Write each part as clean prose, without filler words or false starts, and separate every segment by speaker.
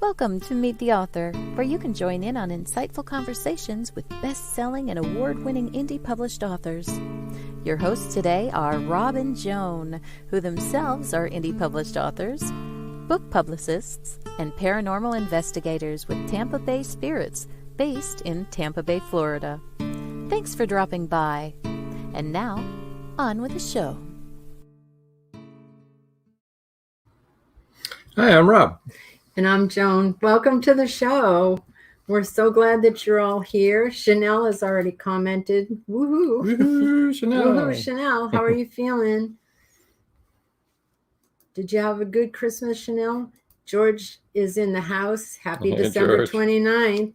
Speaker 1: Welcome to Meet the Author, where you can join in on insightful conversations with best-selling and award-winning indie published authors. Your hosts today are Rob and Joan, who themselves are indie published authors, book publicists, and paranormal investigators with Tampa Bay Spirits, based in Tampa Bay, Florida. Thanks for dropping by. And now, on with the show.
Speaker 2: Hi, I'm Rob.
Speaker 3: And I'm Joan. Welcome to the show. We're so glad that you're all here. Chanel has already commented. Woohoo!
Speaker 2: Woohoo, Chanel.
Speaker 3: Woohoo, Chanel. How are you feeling? Did you have a good Christmas, Chanel? George is in the house. Happy December
Speaker 2: George.
Speaker 3: 29th.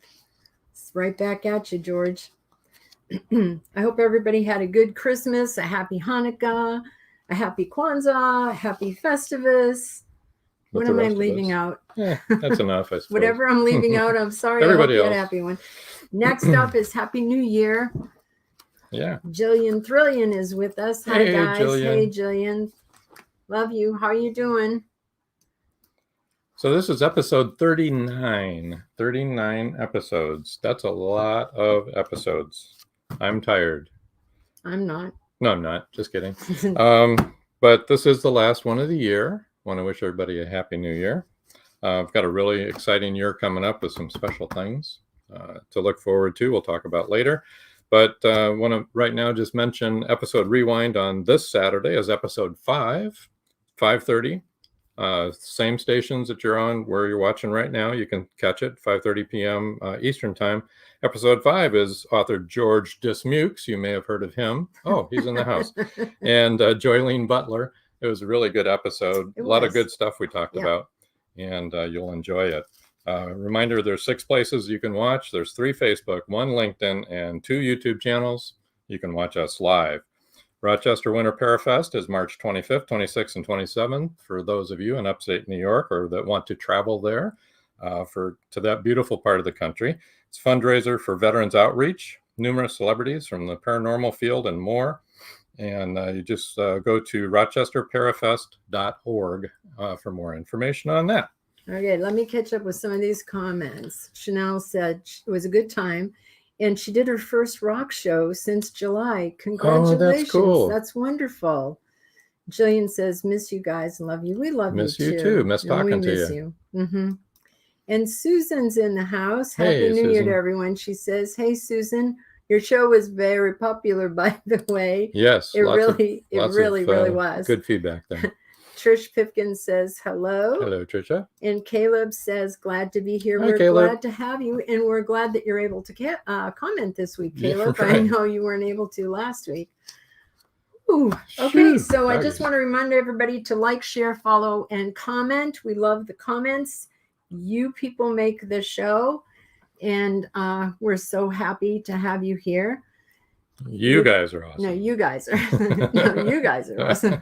Speaker 3: It's right back at you, George. I hope everybody had a good Christmas, a happy Hanukkah, a happy Kwanzaa, a happy Festivus. What am I leaving out?
Speaker 2: Yeah, that's enough, I suppose.
Speaker 3: Whatever I'm leaving out, I'm sorry.
Speaker 2: Everybody
Speaker 3: I hope you
Speaker 2: else.
Speaker 3: had a happy one. Next up is Happy New Year.
Speaker 2: Yeah.
Speaker 3: Jillian Thrillian is with us. Hi,
Speaker 2: Hey,
Speaker 3: guys.
Speaker 2: Jillian.
Speaker 3: Hey, Jillian. Love you. How are you doing?
Speaker 2: So this is episode 39. 39 episodes. That's a lot of episodes. I'm tired.
Speaker 3: I'm not.
Speaker 2: No, I'm not. Just kidding. But this is the last one of the year. Want to wish everybody a happy new year. I've got a really exciting year coming up with some special things to look forward to. We'll talk about later. But I want to right now just mention episode rewind on this Saturday is episode 5:30. Same stations that you're on where you're watching right now. You can catch it 5:30 p.m. Eastern time. Episode 5 is author George Dismukes. You may have heard of him. Oh, he's in the house. And Joylene Butler. It was a really good episode. A lot of good stuff we talked about, and you'll enjoy it. Reminder, there's 6 places you can watch. There's 3 Facebook, 1 LinkedIn, and 2 YouTube channels. You can watch us live. Rochester Winter Parafest is March 25th, 26th, and 27th for those of you in upstate New York or that want to travel there to that beautiful part of the country. It's a fundraiser for Veterans Outreach, numerous celebrities from the paranormal field and more. And you just go to rochesterparafest.org for more information on that.
Speaker 3: Okay, let me catch up with some of these comments. Chanel said it was a good time, and she did her first rock show since July. Congratulations.
Speaker 2: Oh, that's cool.
Speaker 3: That's wonderful. Jillian says, miss you guys and love you. We love
Speaker 2: Miss
Speaker 3: you
Speaker 2: you too. Miss talking to
Speaker 3: miss
Speaker 2: you.
Speaker 3: Mm-hmm. And Susan's in the house.
Speaker 2: Hey,
Speaker 3: Happy New Year
Speaker 2: Susan.
Speaker 3: to everyone. She says, hey, Susan. Your show was very popular, by the way.
Speaker 2: Yes,
Speaker 3: it really was.
Speaker 2: Good feedback there.
Speaker 3: Trish Pipkin says hello.
Speaker 2: Hello, Trisha.
Speaker 3: And Caleb says, glad to be here.
Speaker 2: Hi,
Speaker 3: We're
Speaker 2: Caleb.
Speaker 3: glad to have you. And we're glad that you're able to comment this week,
Speaker 2: Yeah,
Speaker 3: Caleb.
Speaker 2: right.
Speaker 3: I know you weren't able to last week. Ooh, okay, so I just want to remind everybody to like, share, follow, and comment. We love the comments. You people make the show. And we're so happy to have you here.
Speaker 2: You guys are awesome.
Speaker 3: No, you guys are. You guys are awesome.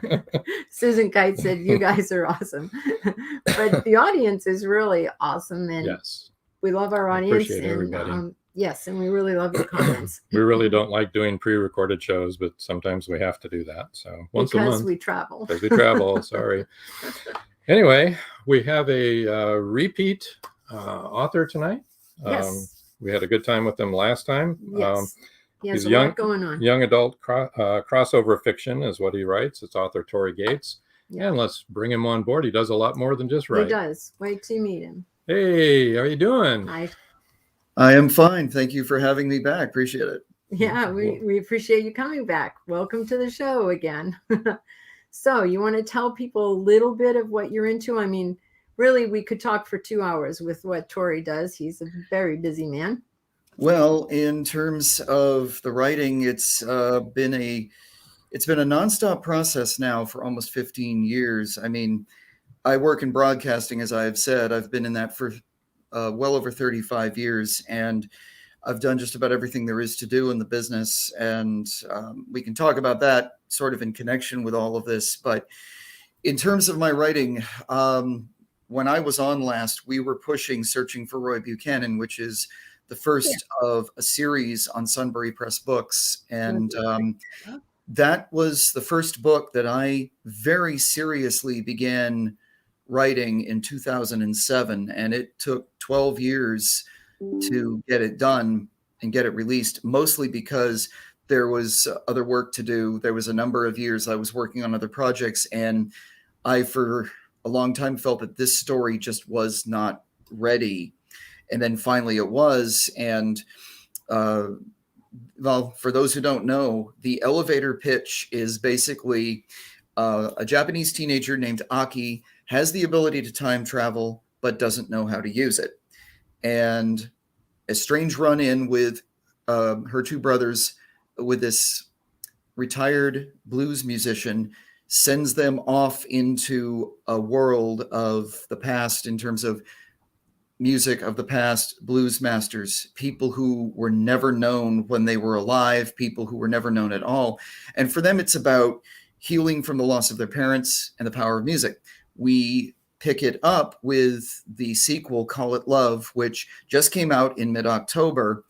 Speaker 3: Susan Kite said, you guys are awesome. But the audience is really awesome. And
Speaker 2: yes,
Speaker 3: we love our audience.
Speaker 2: Appreciate everybody.
Speaker 3: Yes, and we really love the comments.
Speaker 2: We really don't like doing pre-recorded shows, but sometimes we have to do that. So once a month.
Speaker 3: Because we travel.
Speaker 2: Because we travel, sorry. Anyway, we have a repeat author tonight.
Speaker 3: Yes.
Speaker 2: We had a good time with them last time.
Speaker 3: Yes. He has
Speaker 2: he's
Speaker 3: a lot going on.
Speaker 2: Young adult crossover fiction is what he writes. It's author TORY Gates.
Speaker 3: Yeah.
Speaker 2: And let's bring him on board. He does a lot more than just write.
Speaker 3: He does. Wait till you meet him.
Speaker 2: Hey, how are you doing?
Speaker 3: Hi.
Speaker 4: I am fine. Thank you for having me back. Appreciate it.
Speaker 3: Yeah, we appreciate you coming back. Welcome to the show again. So you want to tell people a little bit of what you're into? I mean, really, we could talk for 2 hours with what TORY does. He's a very busy man.
Speaker 4: Well, in terms of the writing, it's been a nonstop process now for almost 15 years. I mean, I work in broadcasting, as I have said. I've been in that for well over 35 years, and I've done just about everything there is to do in the business. And we can talk about that sort of in connection with all of this. But in terms of my writing, when I was on last, we were pushing Searching for Roy Buchanan, which is the first of a series on Sunbury Press Books. And that was the first book that I very seriously began writing in 2007, and it took 12 years to get it done and get it released, mostly because there was other work to do. There was a number of years I was working on other projects, and I, for a long time, felt that this story just was not ready. And then finally it was. And well, for those who don't know, the elevator pitch is basically a Japanese teenager named Aki has the ability to time travel, but doesn't know how to use it. And a strange run-in with her two brothers with this retired blues musician sends them off into a world of the past in terms of music of the past, blues masters, people who were never known when they were alive, people who were never known at all. And for them, it's about healing from the loss of their parents and the power of music. We pick it up with the sequel, Call It Love, which just came out in mid-October.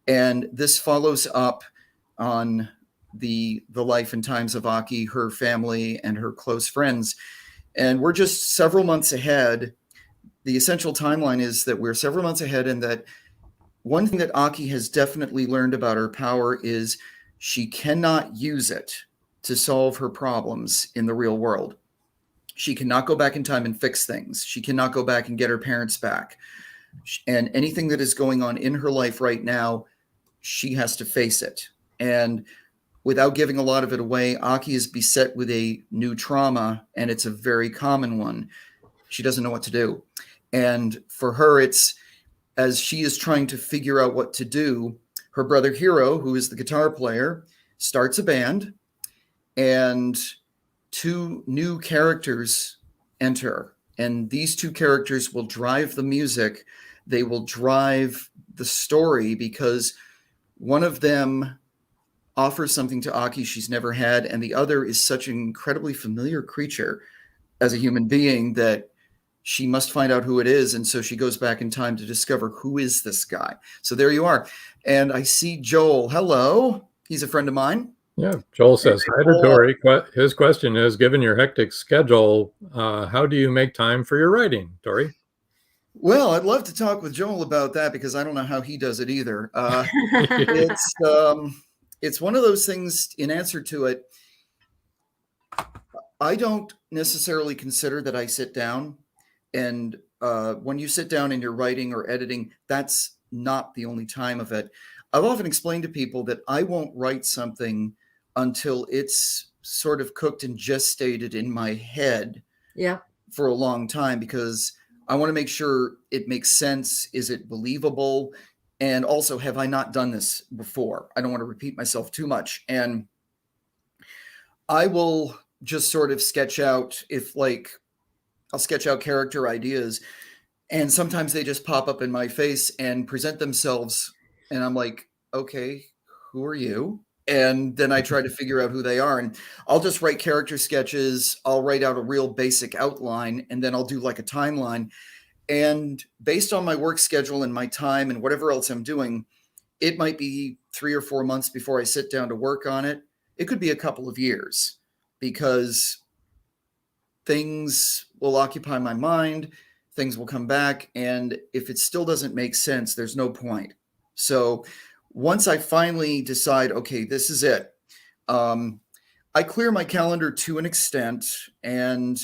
Speaker 4: And this follows up on the life and times of Aki, her family, and her close friends. And we're just several months ahead. The essential timeline is that we're several months ahead, and that one thing that Aki has definitely learned about her power is she cannot use it to solve her problems in the real world. She cannot go back in time and fix things. She cannot go back and get her parents back. And anything that is going on in her life right now, she has to face it. And without giving a lot of it away, Aki is beset with a new trauma, and it's a very common one. She doesn't know what to do. And for her, it's as she is trying to figure out what to do, her brother Hiro, who is the guitar player, starts a band, and two new characters enter. And these two characters will drive the music. They will drive the story, because one of them offers something to Aki she's never had, and the other is such an incredibly familiar creature as a human being that she must find out who it is. And so she goes back in time to discover who is this guy. So there you are. And I see Joel. Hello. He's a friend of mine.
Speaker 2: Yeah. Joel says, hi to Tory. His question is, given your hectic schedule, how do you make time for your writing, Tory?
Speaker 4: Well, I'd love to talk with Joel about that, because I don't know how he does it either. It's one of those things. In answer to it, I don't necessarily consider that I sit down. And when you sit down and you're writing or editing, that's not the only time of it. I've often explained to people that I won't write something until it's sort of cooked and gestated in my head for a long time, because I want to make sure it makes sense. Is it believable? And also, have I not done this before? I don't want to repeat myself too much. And I will just sort of sketch out I'll sketch out character ideas, and sometimes they just pop up in my face and present themselves. And I'm like, okay, who are you? And then I try to figure out who they are. And I'll just write character sketches. I'll write out a real basic outline, and then I'll do like a timeline. And based on my work schedule and my time and whatever else I'm doing, it might be 3 or 4 months before I sit down to work on it. It could be a couple of years, because things will occupy my mind, things will come back, and if it still doesn't make sense, there's no point. So once I finally decide, okay, this is it, I clear my calendar to an extent, and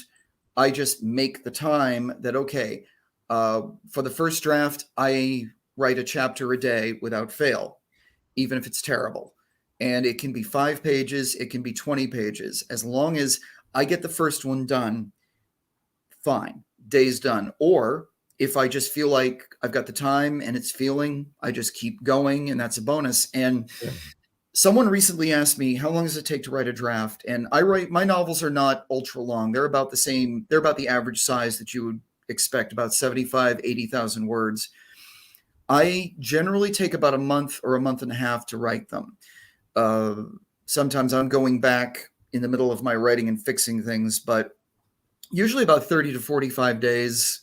Speaker 4: I just make the time that, okay, for the first draft, I write a chapter a day without fail, even if it's terrible. And it can be 5 pages, it can be 20 pages. As long as I get the first one done, fine, day's done. Or if I just feel like I've got the time and it's feeling, I just keep going, and that's a bonus. And someone recently asked me, how long does it take to write a draft? And my novels are not ultra long. They're about the same. They're about the average size that you would expect, about 75, 80,000 words. I generally take about a month or a month and a half to write them. Sometimes I'm going back in the middle of my writing and fixing things, but usually about 30 to 45 days,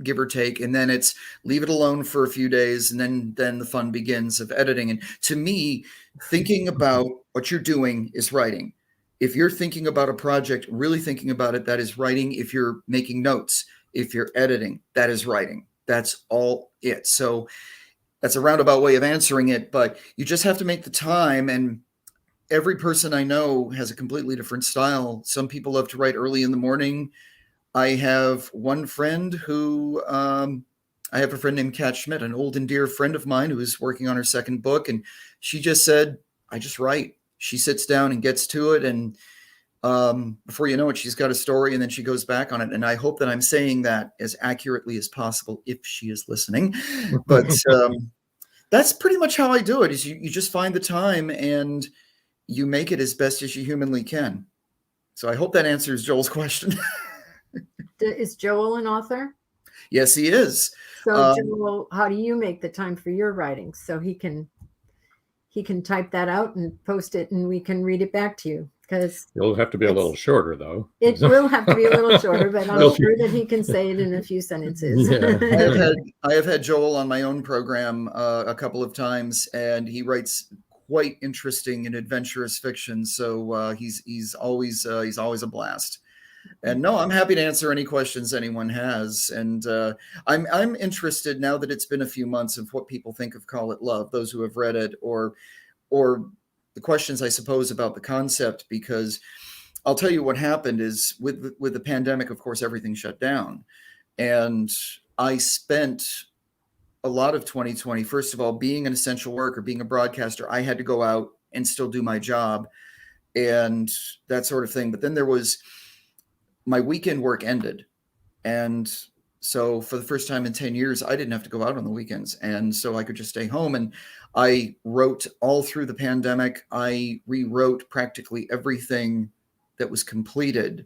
Speaker 4: give or take. And then it's leave it alone for a few days, and then the fun begins of editing. And to me, thinking about what you're doing is writing. If you're thinking about a project, really thinking about it, that is writing. If you're making notes, if you're editing, that is writing. That's all it. So that's a roundabout way of answering it, but you just have to make the time. And every person I know has a completely different style. Some people love to write early in the morning. I have one friend who, I have a friend named Kat Schmidt, an old and dear friend of mine who is working on her second book. And she just said, I just write. She sits down and gets to it. And before you know it, she's got a story and then she goes back on it. And I hope that I'm saying that as accurately as possible if she is listening. But that's pretty much how I do it, is you just find the time and you make it as best as you humanly can. So I hope that answers Joel's question.
Speaker 3: Is Joel an author?
Speaker 4: Yes, he is.
Speaker 3: So Joel, how do you make the time for your writing? So he can type that out and post it and we can read it back to you. Because
Speaker 2: it'll have to be a little shorter, though.
Speaker 3: It will have to be a little shorter, but I'm sure that he can say it in a few sentences.
Speaker 2: Yeah.
Speaker 4: I have had Joel on my own program a couple of times, and he writes quite interesting and adventurous fiction. So he's always a blast. And no, I'm happy to answer any questions anyone has. And I'm interested, now that it's been a few months, of what people think of Call It Love, those who have read it, or the questions, I suppose, about the concept, because I'll tell you what happened is with the pandemic, of course, everything shut down. And I spent a lot of 2020, first of all, being an essential worker, being a broadcaster. I had to go out and still do my job and that sort of thing. But then my weekend work ended. And so for the first time in 10 years, I didn't have to go out on the weekends. And so I could just stay home. And I wrote all through the pandemic. I rewrote practically everything that was completed.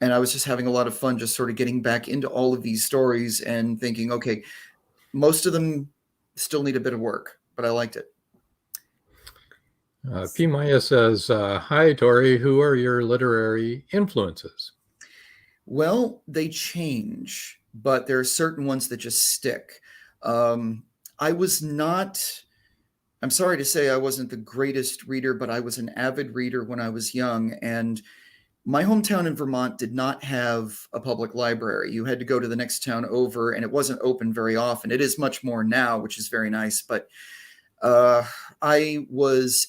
Speaker 4: And I was just having a lot of fun, just sort of getting back into all of these stories and thinking, okay, most of them still need a bit of work, but I liked it.
Speaker 2: P. Maya says, hi, Tori, who are your literary influences?
Speaker 4: Well, they change, but there are certain ones that just stick. I'm sorry to say I wasn't the greatest reader, but I was an avid reader when I was young. And my hometown in Vermont did not have a public library. You had to go to the next town over, and it wasn't open very often. It is much more now, which is very nice. But I was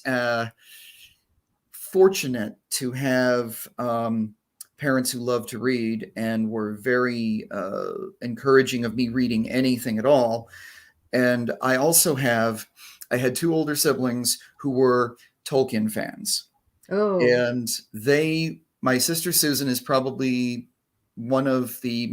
Speaker 4: fortunate to have parents who loved to read and were very encouraging of me reading anything at all. And I had two older siblings who were Tolkien fans.
Speaker 3: Oh.
Speaker 4: And my sister Susan is probably one of the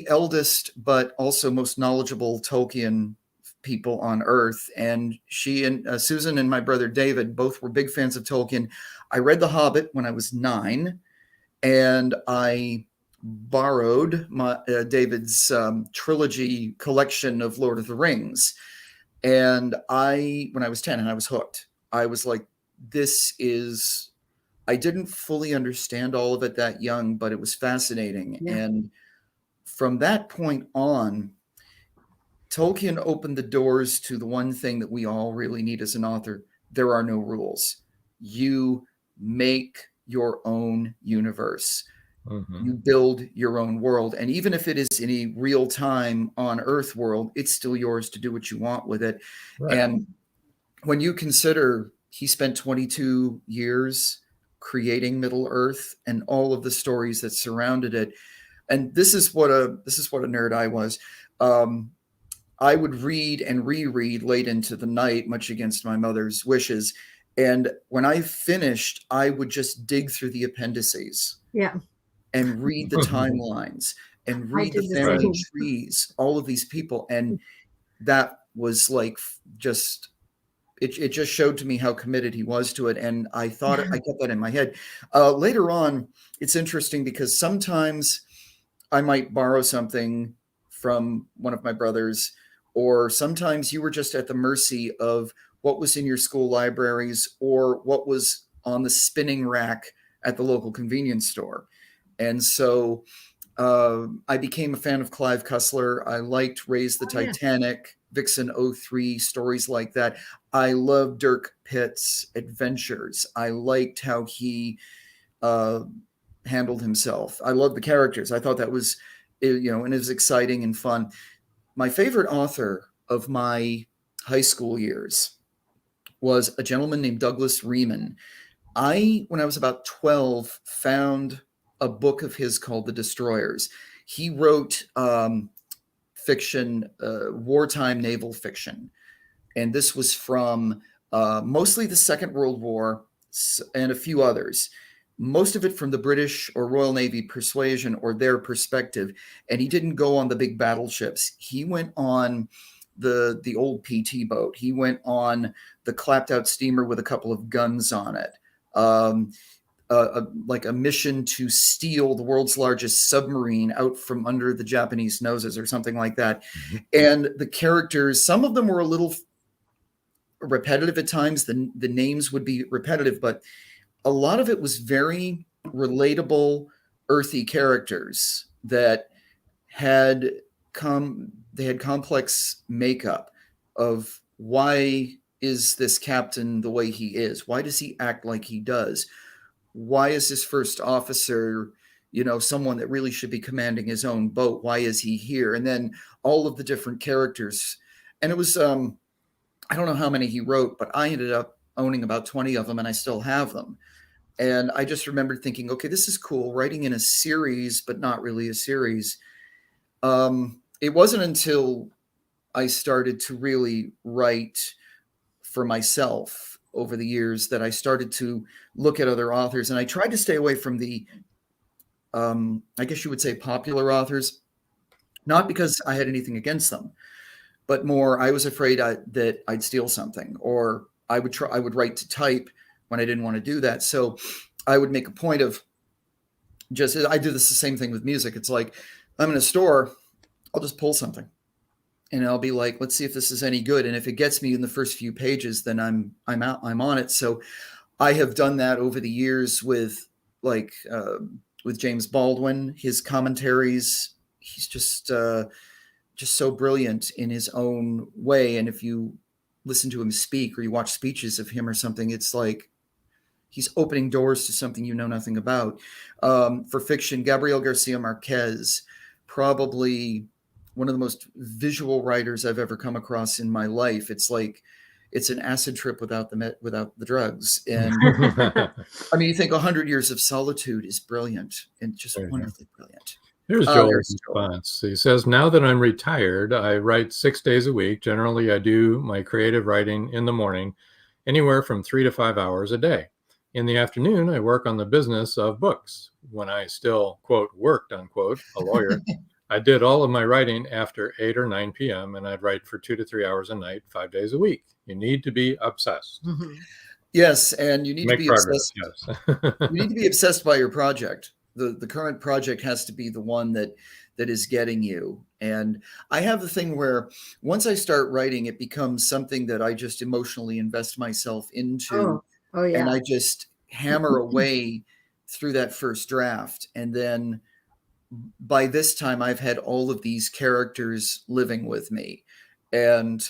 Speaker 4: eldest, but also most knowledgeable Tolkien people on earth. And she and Susan and my brother David both were big fans of Tolkien. I read The Hobbit when I was 9, and I borrowed David's trilogy collection of Lord of the Rings. And when I was 10, and I was hooked. I was like, I didn't fully understand all of it that young, but it was fascinating. Yeah. And from that point on, Tolkien opened the doors to the one thing that we all really need as an author. There are no rules. You make your own universe. Mm-hmm. You build your own world. And even if it is in a real time on Earth world, it's still yours to do what you want with it. Right. And when you consider he spent 22 years creating Middle Earth and all of the stories that surrounded it. And this is what a nerd I was. I would read and reread late into the night, much against my mother's wishes. And when I finished, I would just dig through the appendices.
Speaker 3: Yeah.
Speaker 4: And read the timelines and read the family trees, all of these people. And that was like it just showed to me how committed he was to it. And I thought I kept that in my head. Later on, it's interesting because sometimes I might borrow something from one of my brothers, or sometimes you were just at the mercy of what was in your school libraries or what was on the spinning rack at the local convenience store. And so I became a fan of Clive Cussler. I liked Raise the Titanic. Vixen '03, stories like that. I love Dirk Pitt's adventures. I liked how he handled himself. I love the characters. I thought that was, and it was exciting and fun. My favorite author of my high school years was a gentleman named Douglas Riemann. When I was about 12, found a book of his called The Destroyers. He wrote fiction, wartime naval fiction. And this was from mostly the Second World War and a few others. Most of it from the British or Royal Navy persuasion or their perspective. And he didn't go on the big battleships. He went on the old PT boat. He went on the clapped out steamer with a couple of guns on it. Like a mission to steal the world's largest submarine out from under the Japanese noses or something like that. Mm-hmm. And the characters, some of them were a little repetitive at times. The names would be repetitive, but a lot of it was very relatable, earthy characters that had complex makeup of why is this captain the way he is? Why does he act like he does? Why is this first officer, someone that really should be commanding his own boat? Why is he here? And then all of the different characters. And it was, I don't know how many he wrote, but I ended up owning about 20 of them, and I still have them. And I just remembered thinking, okay, this is cool, writing in a series, but not really a series. It wasn't until I started to really write for myself over the years that I started to look at other authors, and I tried to stay away from the, I guess you would say, popular authors, not because I had anything against them, but more I was afraid that I'd steal something, or I would write to type when I didn't want to do that. So I would make a point of I do the same thing with music. It's like, I'm in a store, I'll just pull something. And I'll be like, let's see if this is any good. And if it gets me in the first few pages, then I'm on it. So I have done that over the years with James Baldwin, his commentaries. He's just so brilliant in his own way. And if you listen to him speak or you watch speeches of him or something, it's like he's opening doors to something you know nothing about. For fiction, Gabriel Garcia Marquez, probably one of the most visual writers I've ever come across in my life. It's like, it's an acid trip without the drugs. And I mean, you think 100 Years of Solitude is brilliant and just wonderfully brilliant.
Speaker 2: Here's Joel's response. He says, now that I'm retired, I write 6 days a week. Generally, I do my creative writing in the morning, anywhere from 3 to 5 hours a day. In the afternoon, I work on the business of books. When I still, quote, worked, unquote, a lawyer, I did all of my writing after 8 or 9 p.m. and I'd write for 2 to 3 hours a night, 5 days a week. You need to be obsessed.
Speaker 3: Mm-hmm.
Speaker 4: Yes, and you need to be
Speaker 2: progress,
Speaker 4: obsessed. Yes. You need to be obsessed by your project. The current project has to be the one that is getting you. And I have the thing where once I start writing, it becomes something that I just emotionally invest myself into.
Speaker 3: Oh yeah.
Speaker 4: And I just hammer away through that first draft. And then by this time, I've had all of these characters living with me. And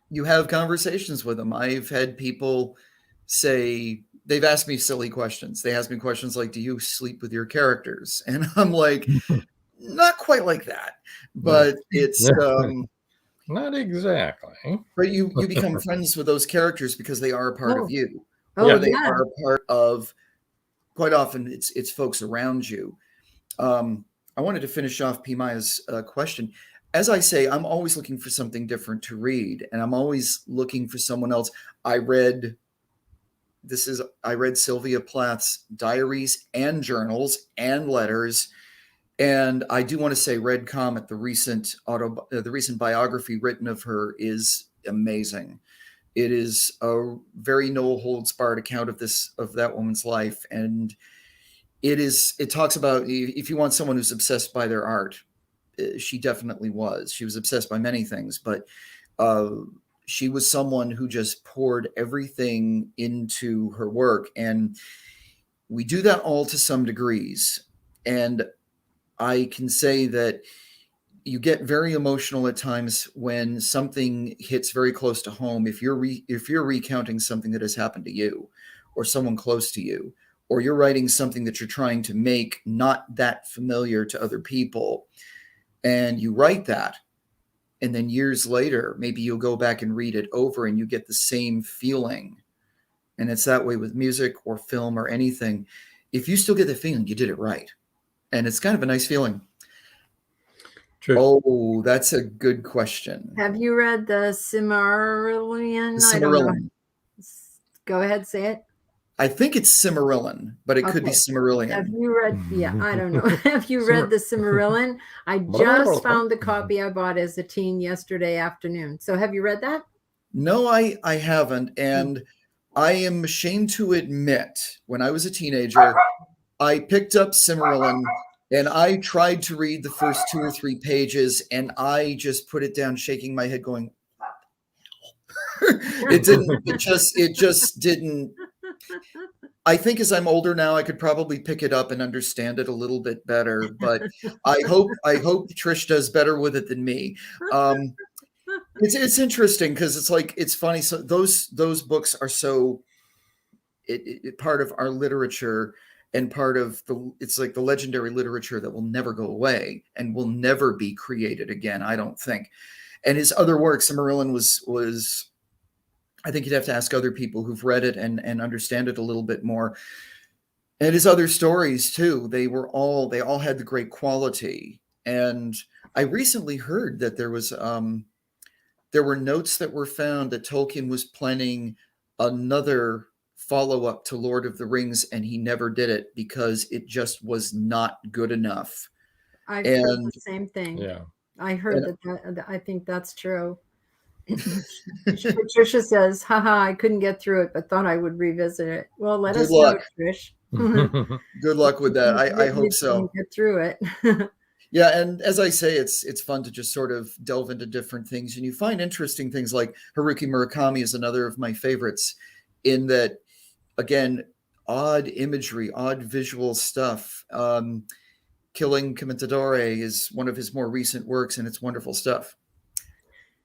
Speaker 4: you have conversations with them. I've had people say, they've asked me silly questions. They ask me questions like, do you sleep with your characters? And I'm like, not quite like that, but it's
Speaker 2: not exactly.
Speaker 4: But you become friends with those characters because they are a part of you. They are a part of, quite often it's folks around you. I wanted to finish off P. Maya's question. As I say, I'm always looking for something different to read, and I'm always looking for someone else. I read Sylvia Plath's diaries and journals and letters. And I do want to say Red Comet, the recent biography written of her, is amazing. It is a very no holds barred account of that woman's life. And it talks about, if you want someone who's obsessed by their art, she definitely was. She was obsessed by many things, but she was someone who just poured everything into her work. And we do that all to some degrees. And I can say that you get very emotional at times when something hits very close to home. If you're recounting something that has happened to you or someone close to you, or you're writing something that you're trying to make not that familiar to other people, and you write that, and then years later, maybe you'll go back and read it over and you get the same feeling. And it's that way with music or film or anything. If you still get the feeling, you did it right. And it's kind of a nice feeling.
Speaker 2: True.
Speaker 4: Oh, that's a good question.
Speaker 3: Have you read the Silmarillion?
Speaker 4: The
Speaker 3: I don't know.
Speaker 4: Silmarillion.
Speaker 3: Go ahead, say it.
Speaker 4: I think it's Silmarillion, but it could be
Speaker 3: Okay.
Speaker 4: Silmarillion.
Speaker 3: Have you read? Yeah, I don't know. Have you read the Silmarillion? I just found the copy I bought as a teen yesterday afternoon. So have you read that?
Speaker 4: No, I haven't. And I am ashamed to admit, when I was a teenager, I picked up Silmarillion and I tried to read the first 2 or 3 pages, and I just put it down, shaking my head, going, it just didn't. I think as I'm older now, I could probably pick it up and understand it a little bit better, but I hope Trish does better with it than me. It's interesting because it's funny. So those books are so part of our literature and part of it's like the legendary literature that will never go away and will never be created again, I don't think. And his other works, Silmarillion was I think you'd have to ask other people who've read it and understand it a little bit more. And his other stories too, they all had the great quality. And I recently heard that there were notes that were found that Tolkien was planning another follow-up to Lord of the Rings, and he never did it because it just was not good enough.
Speaker 3: I heard the same thing.
Speaker 2: Yeah.
Speaker 3: I heard that. I think that's true. Patricia says, haha, I couldn't get through it, but thought I would revisit it. Well, let us know, Trish.
Speaker 4: Good luck with that. I hope so.
Speaker 3: Get through it.
Speaker 4: Yeah, and as I say, it's fun to just sort of delve into different things, and you find interesting things. Like Haruki Murakami is another of my favorites, in that, again, odd imagery, odd visual stuff. Killing Commentatore is one of his more recent works, and it's wonderful stuff.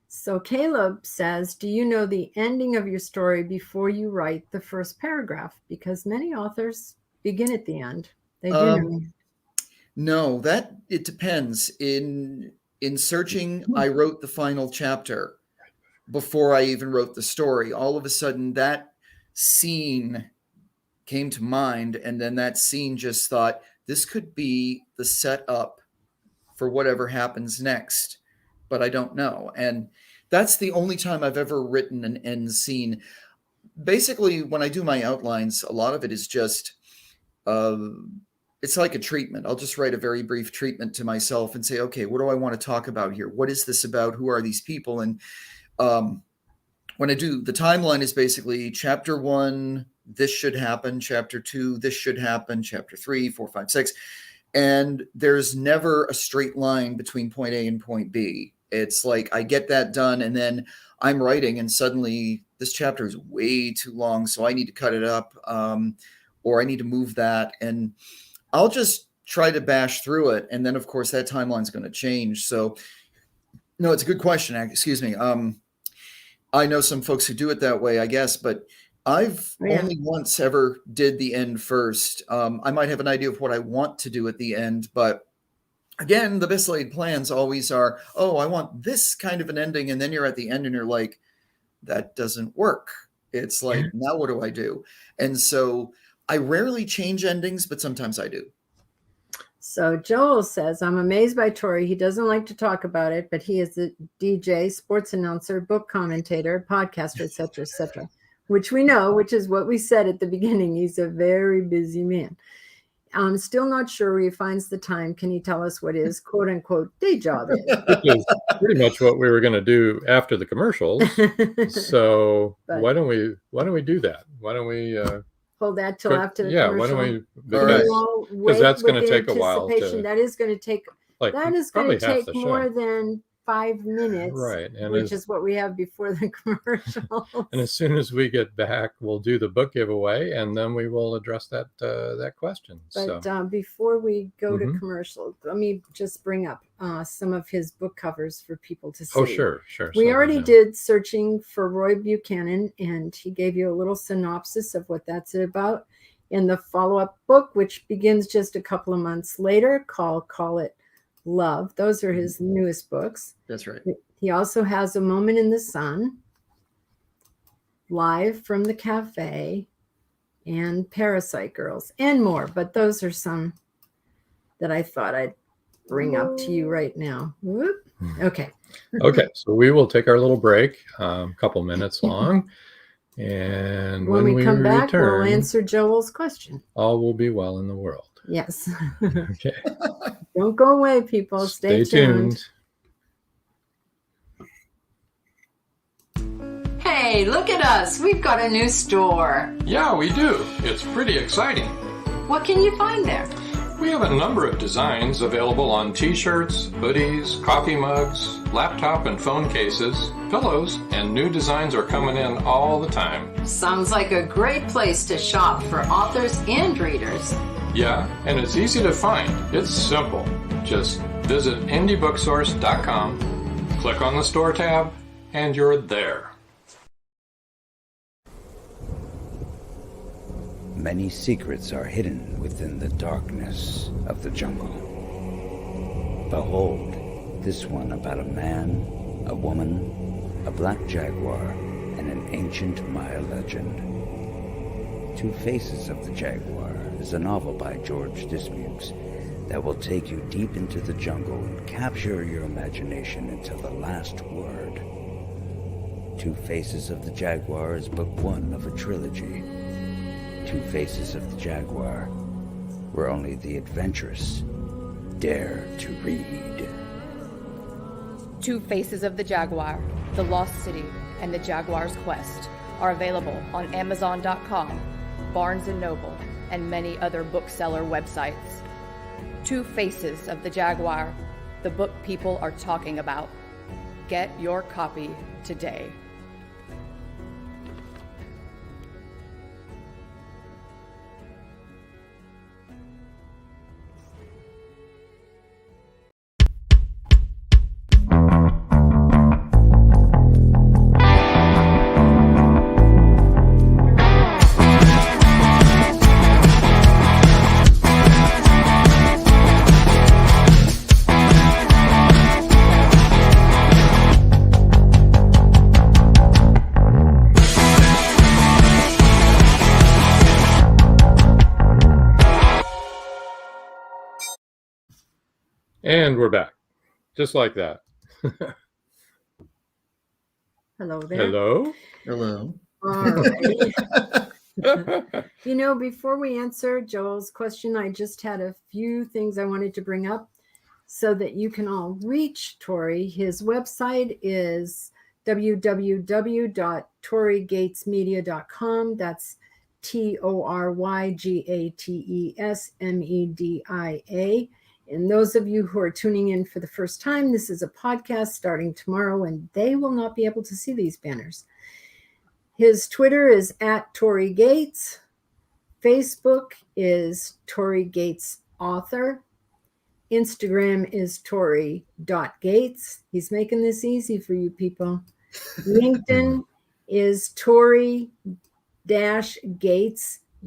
Speaker 3: So Caleb says, do you know the ending of your story before you write the first paragraph? Because many authors begin at the end. They do.
Speaker 4: No, it depends. In Searching, I wrote the final chapter before I even wrote the story. All of a sudden, that scene came to mind, and then that scene just thought, this could be the setup for whatever happens next, but I don't know. And that's the only time I've ever written an end scene. Basically, when I do my outlines, a lot of it is just, it's like a treatment. I'll just write a very brief treatment to myself and say, okay, what do I want to talk about here? What is this about? Who are these people? And when I do, the timeline is basically chapter 1, this should happen. Chapter 2, this should happen. Chapter 3, 4, 5, 6. And there's never a straight line between point A and point B. It's like I get that done, and then I'm writing, and suddenly this chapter is way too long, so I need to cut it up, or I need to move that, and I'll just try to bash through it. And then, of course, that timeline is going to change. So, no, it's a good question. Excuse me. I know some folks who do it that way, I guess, but I've only once ever did the end first. I might have an idea of what I want to do at the end, but again, the best laid plans always are, oh, I want this kind of an ending. And then you're at the end and you're like, that doesn't work. It's like, now what do I do? And so I rarely change endings, but sometimes I do. So
Speaker 3: Joel says, I'm amazed by Tory. He doesn't like to talk about it, but he is a DJ, sports announcer, book commentator, podcaster, etc., etc., which we know, which is what we said at the beginning. He's a very busy man. I'm still not sure where he finds the time. Can you tell us what his quote unquote day job is?
Speaker 2: Which is pretty much what we were going to do after the commercials. So why don't we do that? Why don't we
Speaker 3: hold that till after the commercial?
Speaker 2: Why don't we? Because that's going to take a while.
Speaker 3: That is going to take. That is going to take more than 5 minutes,
Speaker 2: Right. And
Speaker 3: which is what we have before the commercial.
Speaker 2: and as soon as we get back, we'll do the book giveaway, and then we will address that question.
Speaker 3: But
Speaker 2: So
Speaker 3: before we go to
Speaker 2: Mhm.
Speaker 3: commercial, let me just bring up some of his book covers for people to see.
Speaker 2: oh, sure.
Speaker 3: We
Speaker 2: So
Speaker 3: already
Speaker 2: yeah.
Speaker 3: did Searching for Roy Buchanan, and he gave you a little synopsis of what that's about. In the follow-up book, which begins just a couple of months later, Call It Love. Those are his newest books.
Speaker 4: That's right.
Speaker 3: He also has A Moment in the Sun, Live from the Cafe, and Parasite Girls, and more. But those are some that I thought I'd bring up to you right now. Whoop. Okay.
Speaker 2: Okay, so we will take our little break, a couple minutes long. And
Speaker 3: When we come back,
Speaker 2: return,
Speaker 3: we'll answer Joel's question.
Speaker 2: all will be well in the world.
Speaker 3: Yes.
Speaker 2: Okay.
Speaker 3: Don't go away, people. Stay tuned. Hey, look at us. We've got a new store.
Speaker 2: Yeah, we do. It's pretty exciting.
Speaker 3: What can you find there?
Speaker 2: We have a number of designs available on t-shirts, hoodies, coffee mugs, laptop and phone cases, pillows, and new designs are coming in all the time.
Speaker 3: Sounds like a great place to shop for authors and readers.
Speaker 2: Yeah, and it's easy to find. It's simple. Just visit indiebooksource.com, click on the store tab, and you're there.
Speaker 5: Many secrets are hidden within the darkness of the jungle. Behold, this one about a man, a woman, a black jaguar, and an ancient Maya legend. Two Faces of the Jaguar is a novel by George Dismukes that will take you deep into the jungle and capture your imagination until the last word. Two Faces of the Jaguar is book one of a trilogy. Two Faces of the Jaguar, where only the adventurous dare to read.
Speaker 6: Two Faces of the Jaguar, The Lost City, and The Jaguar's Quest are available on Amazon.com, Barnes & Noble, and many other bookseller websites. Two Faces of the Jaguar, the book people are talking about. Get your copy today.
Speaker 2: And we're back. Just like that.
Speaker 3: Hello there.
Speaker 2: Hello?
Speaker 4: Hello.
Speaker 3: All right. You know, before we answer Joel's question, I just had a few things I wanted to bring up so that you can all reach Tory. His website is www.torygatesmedia.com. That's TORYGATESMEDIA. And those of you who are tuning in for the first time, this is a podcast starting tomorrow, and they will not be able to see these banners. His Twitter is @ToryGates. Facebook is ToryGatesAuthor. Instagram is Tory.Gates. He's making this easy for you people. LinkedIn is Tory-Gates-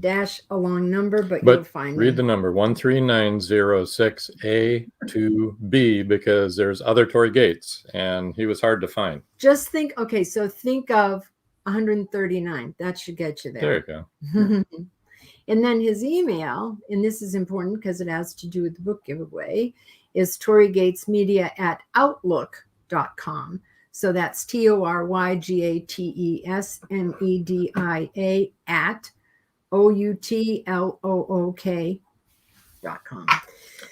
Speaker 3: a long number, but you'll find
Speaker 2: read
Speaker 3: me.
Speaker 2: the number 13906A2B because there's other Tory Gates and he was hard to find.
Speaker 3: Just think, okay, so think of 139. That should get you
Speaker 2: There
Speaker 3: there.
Speaker 2: you go.
Speaker 3: And then his email, and this is important because it has to do with the book giveaway, is torygatesmedia@outlook.com. So that's TORYGATESMEDIA @OUTLOOK.com.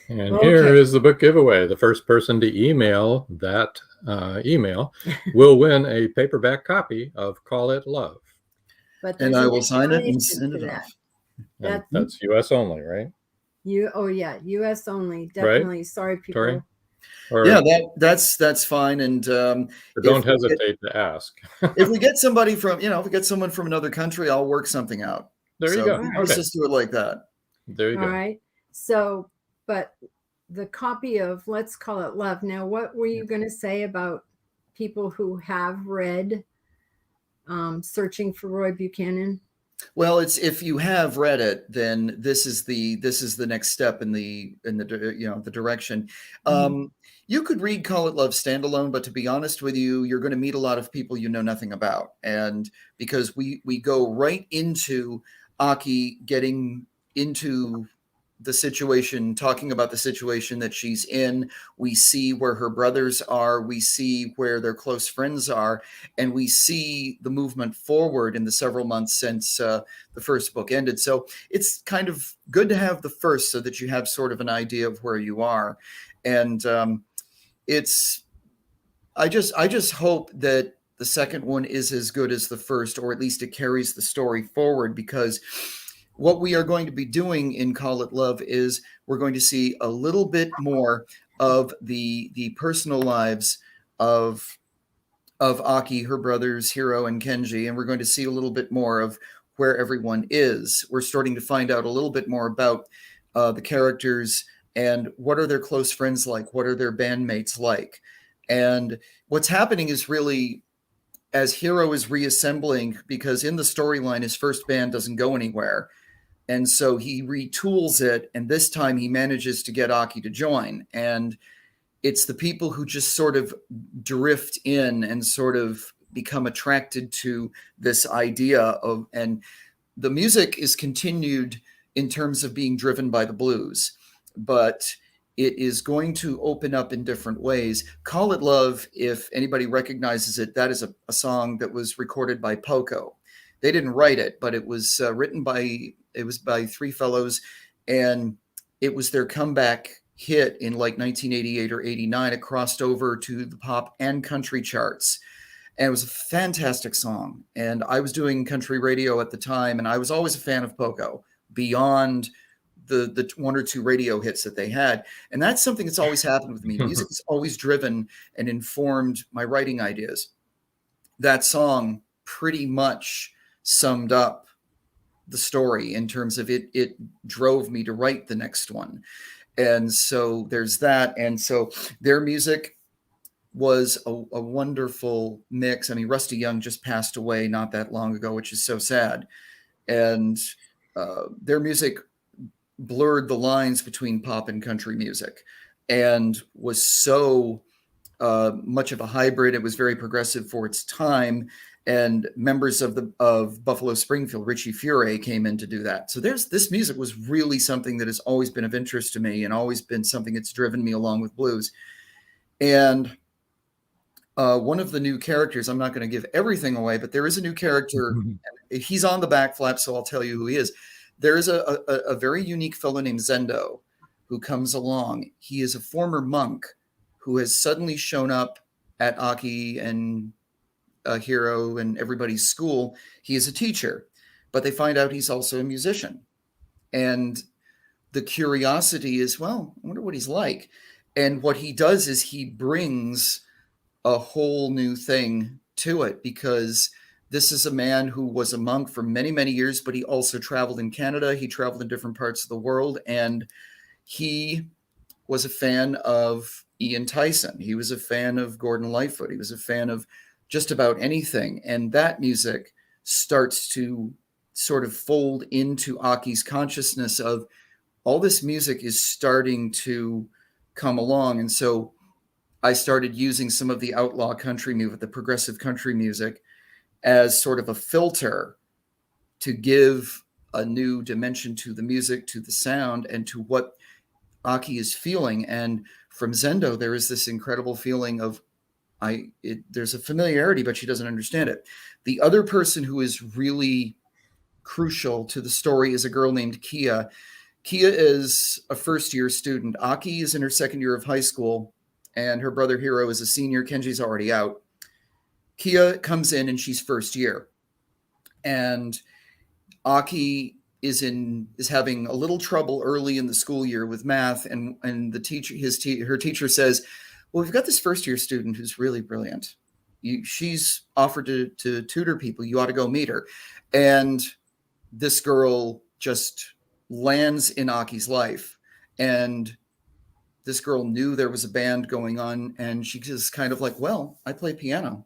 Speaker 2: And
Speaker 3: Okay.
Speaker 2: here is the book giveaway. The first person to email that email will win a paperback copy of Call It Love.
Speaker 3: But
Speaker 4: And
Speaker 3: there's
Speaker 4: I
Speaker 3: an
Speaker 4: will sign it and
Speaker 3: explanation
Speaker 4: send
Speaker 3: to
Speaker 4: it
Speaker 3: that.
Speaker 4: off.
Speaker 2: And
Speaker 3: That-
Speaker 2: that's US only, right?
Speaker 3: Oh yeah, US only. Definitely. Sorry, people.
Speaker 2: Tory? Or
Speaker 4: Yeah, that's fine. And
Speaker 2: don't hesitate to ask.
Speaker 4: if we get somebody from, if we get someone from another country, I'll work something out.
Speaker 2: There you
Speaker 4: So
Speaker 2: go.
Speaker 3: Right.
Speaker 4: let's
Speaker 2: Okay.
Speaker 4: just do it like that.
Speaker 2: There you
Speaker 3: All
Speaker 2: go.
Speaker 3: right. So, but the copy of Let's Call It Love. Now, what were you going to say about people who have read Searching for Roy Buchanan?
Speaker 4: Well, it's, if you have read it, then this is the next step in the the direction. You could read Call It Love standalone, but to be honest with you, you're going to meet a lot of people you know nothing about, and because we go right into Aki getting into the situation, talking about the situation that she's in. We see where her brothers are. We see where their close friends are. And we see the movement forward in the several months since the first book ended. So it's kind of good to have the first so that you have sort of an idea of where you are. And I just hope that the second one is as good as the first, or at least it carries the story forward, because what we are going to be doing in Call It Love is we're going to see a little bit more of the personal lives of Aki, her brothers, Hiro and Kenji, and we're going to see a little bit more of where everyone is. We're starting to find out a little bit more about the characters and what are their close friends like, what are their bandmates like. And what's happening is really, as Hiro is reassembling, because in the storyline, his first band doesn't go anywhere. And so he retools it, and this time he manages to get Aki to join. And it's the people who just sort of drift in and sort of become attracted to this idea of, and the music is continued in terms of being driven by the blues, but it is going to open up in different ways. Call It Love, if anybody recognizes it, that is a song that was recorded by Poco. They didn't write it, but it was written by three fellows, and it was their comeback hit in like 1988 or 89. It crossed over to the pop and country charts, and it was a fantastic song. And I was doing country radio at the time, and I was always a fan of Poco beyond the one or two radio hits that they had. And that's something that's always happened with me. Music has always driven and informed my writing ideas. That song pretty much summed up the story in terms of it drove me to write the next one. And so there's that. And so their music was a wonderful mix. I mean, Rusty Young just passed away not that long ago, which is so sad. And their music blurred the lines between pop and country music and was so much of a hybrid. It was very progressive for its time. And members of Buffalo Springfield, Richie Furay, came in to do that. So this music was really something that has always been of interest to me and always been something that's driven me along with blues. And one of the new characters, I'm not going to give everything away, but there is a new character. He's on the back flap, so I'll tell you who he is. There is a very unique fellow named Zendo who comes along. He is a former monk who has suddenly shown up at Aki and Hiro and everybody's school. He is a teacher, but they find out he's also a musician. And the curiosity is, well, I wonder what he's like. And what he does is he brings a whole new thing to it, because this is a man who was a monk for many, many years, but he also traveled in Canada. He traveled in different parts of the world, and he was a fan of Ian Tyson. He was a fan of Gordon Lightfoot. He was a fan of just about anything. And that music starts to sort of fold into Aki's consciousness of all this music is starting to come along. And so I started using some of the outlaw country music, the progressive country music, as sort of a filter to give a new dimension to the music, to the sound, and to what Aki is feeling. And from Zendo, there is this incredible feeling of there's a familiarity, but she doesn't understand it. The other person who is really crucial to the story is a girl named Kia. Kia is a first-year student. Aki is in her second year of high school, and her brother Hiro is a senior. Kenji's already out. Kia comes in, and she's first year. And Aki is having a little trouble early in the school year with math, and the teacher, her teacher says, well, we've got this first year student who's really brilliant. She's offered to tutor people. You ought to go meet her. And this girl just lands in Aki's life. And this girl knew there was a band going on, and she just kind of like, well, I play piano.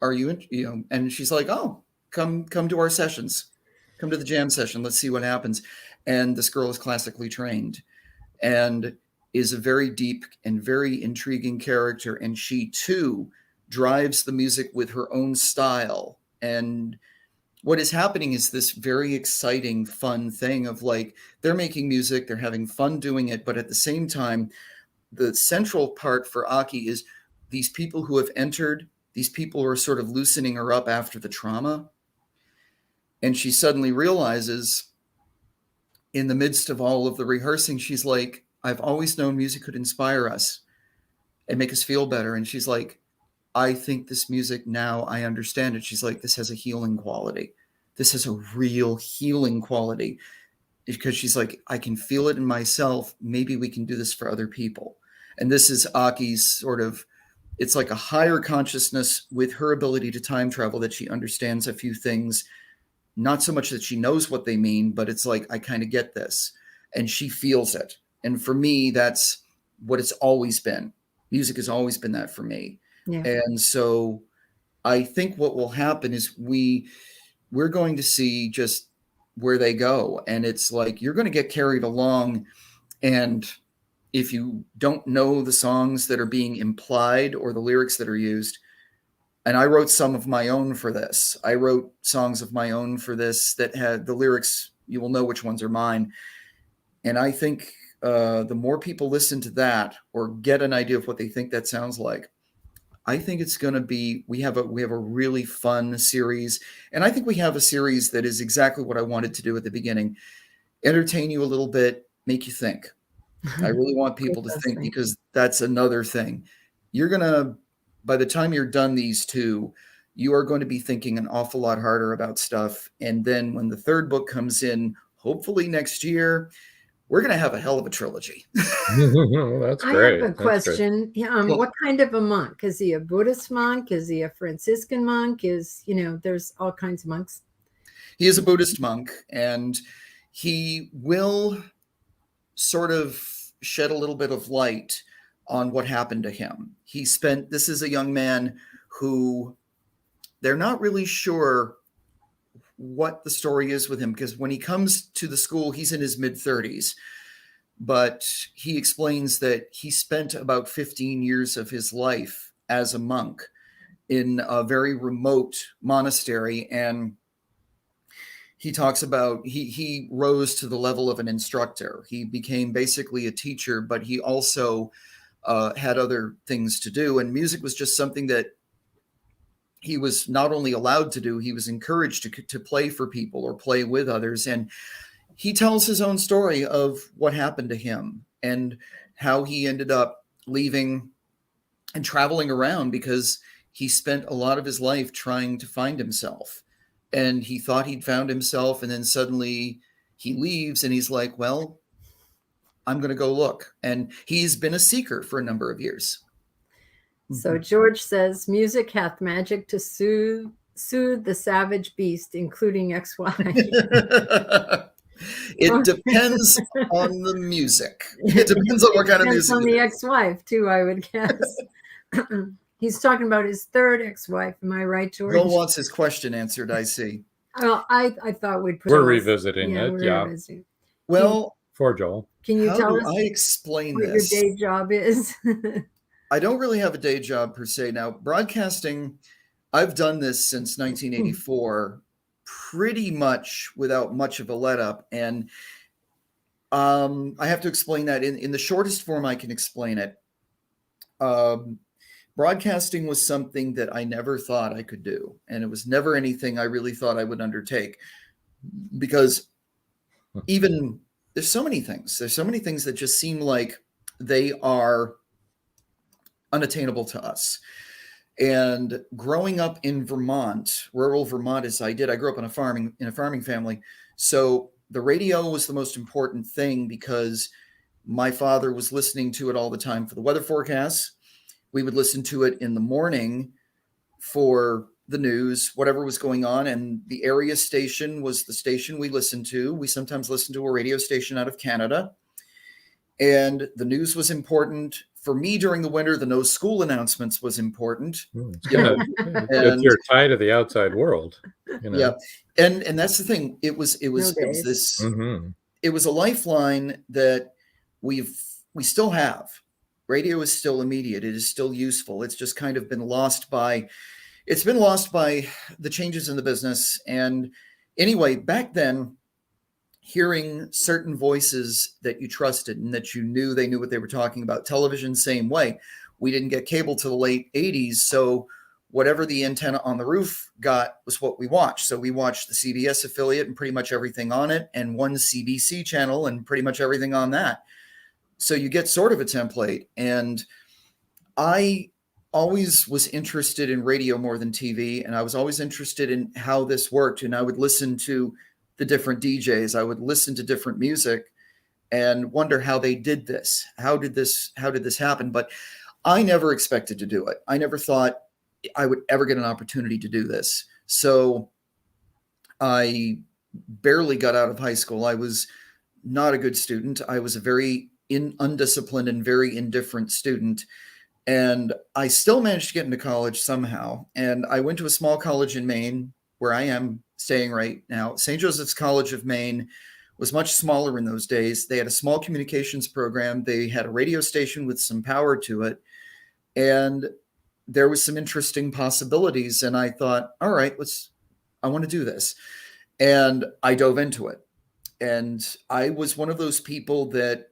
Speaker 4: Are you, and she's like, oh, come to our sessions. Come to the jam session. Let's see what happens. And this girl is classically trained and is a very deep and very intriguing character. And she too drives the music with her own style. And what is happening is this very exciting, fun thing of like, they're making music, they're having fun doing it. But at the same time, the central part for Aki is these people who have entered, these people who are sort of loosening her up after the trauma. And she suddenly realizes in the midst of all of the rehearsing, she's like, I've always known music could inspire us and make us feel better. And she's like, I think this music now, I understand it. She's like, this has a healing quality. This has a real healing quality, because she's like, I can feel it in myself. Maybe we can do this for other people. And this is Aki's sort of, it's like a higher consciousness with her ability to time travel, that she understands a few things. Not so much that she knows what they mean, but it's like, I kind of get this. And she feels it. And for me, that's what it's always been. Music has always been that for me.
Speaker 3: Yeah.
Speaker 4: And so I think what will happen is we're going to see just where they go. And it's like, you're going to get carried along. And if you don't know the songs that are being implied or the lyrics that are used, and I wrote some of my own for this. I wrote songs of my own for this that had the lyrics. You will know which ones are mine. And I think the more people listen to that or get an idea of what they think that sounds like, I think it's going to be, we have a really fun series. And I think we have a series that is exactly what I wanted to do at the beginning. Entertain you a little bit, make you think. I really want people to think, because that's another thing. You're going to, by the time you're done these two, you are going to be thinking an awful lot harder about stuff. And then when the third book comes in, hopefully next year, we're going to have a hell of a trilogy.
Speaker 2: That's great.
Speaker 3: I have a question. What kind of a monk? Is he a Buddhist monk? Is he a Franciscan monk? There's all kinds of monks.
Speaker 4: He is a Buddhist monk, and he will sort of shed a little bit of light on what happened to him. This is a young man who they're not really sure what the story is with him, because when he comes to the school, he's in his mid-30s, but he explains that he spent about 15 years of his life as a monk in a very remote monastery. And he talks about he rose to the level of an instructor. He became basically a teacher, but he also had other things to do. And music was just something that he was not only allowed to do, he was encouraged to play for people or play with others. And he tells his own story of what happened to him and how he ended up leaving and traveling around, because he spent a lot of his life trying to find himself. And he thought he'd found himself. And then suddenly he leaves and he's like, well, I'm going to go look. And he's been a seeker for a number of years.
Speaker 3: So George says, music hath magic to soothe the savage beast, including ex-wife.
Speaker 4: It depends on the music. It depends on what kind of music.
Speaker 3: Depends on the ex-wife too, I would guess. He's talking about his third ex-wife. Am I right, George?
Speaker 4: Bill wants his question answered, I see.
Speaker 3: Well, I thought we'd put
Speaker 2: We're revisiting it.
Speaker 3: Revisiting.
Speaker 4: Well,
Speaker 2: for Joel.
Speaker 3: Can you tell us
Speaker 4: I explain
Speaker 3: what
Speaker 4: this?
Speaker 3: your day job is?
Speaker 4: I don't really have a day job per se. Now, broadcasting, I've done this since 1984, pretty much without much of a let up. And I have to explain that in the shortest form I can explain it. Broadcasting was something that I never thought I could do. And it was never anything I really thought I would undertake, because even there's so many things that just seem like they are unattainable to us. And growing up in Vermont, rural Vermont, as I did, I grew up in a farming family. So the radio was the most important thing because my father was listening to it all the time for the weather forecasts. We would listen to it in the morning for the news, whatever was going on. And the area station was the station we listened to. We sometimes listened to a radio station out of Canada. And the news was important. For me during the winter, the no school announcements was important.
Speaker 2: Yeah. It's your tie to the outside world.
Speaker 4: Yeah. And that's the thing. It was this, it was a lifeline that we still have. Radio is still immediate. It is still useful. It's just kind of been lost by the changes in the business. And anyway, back then, hearing certain voices that you trusted and that you knew they knew what they were talking about. Television, same way. We didn't get cable till the late 80s. So whatever the antenna on the roof got was what we watched. So we watched the CBS affiliate and pretty much everything on it, and one CBC channel and pretty much everything on that. So you get sort of a template. And I always was interested in radio more than TV. And I was always interested in how this worked. And I would listen to the different DJs. I would listen to different music and wonder how they did this. How did this happen? But I never expected to do it. I never thought I would ever get an opportunity to do this. So I barely got out of high school. I was not a good student. I was a very undisciplined and very indifferent student. And I still managed to get into college somehow. And I went to a small college in Maine, where I am staying right now. St. Joseph's College of Maine was much smaller in those days. They had a small communications program. They had a radio station with some power to it. And there was some interesting possibilities. And I thought, all right, I want to do this. And I dove into it. And I was one of those people that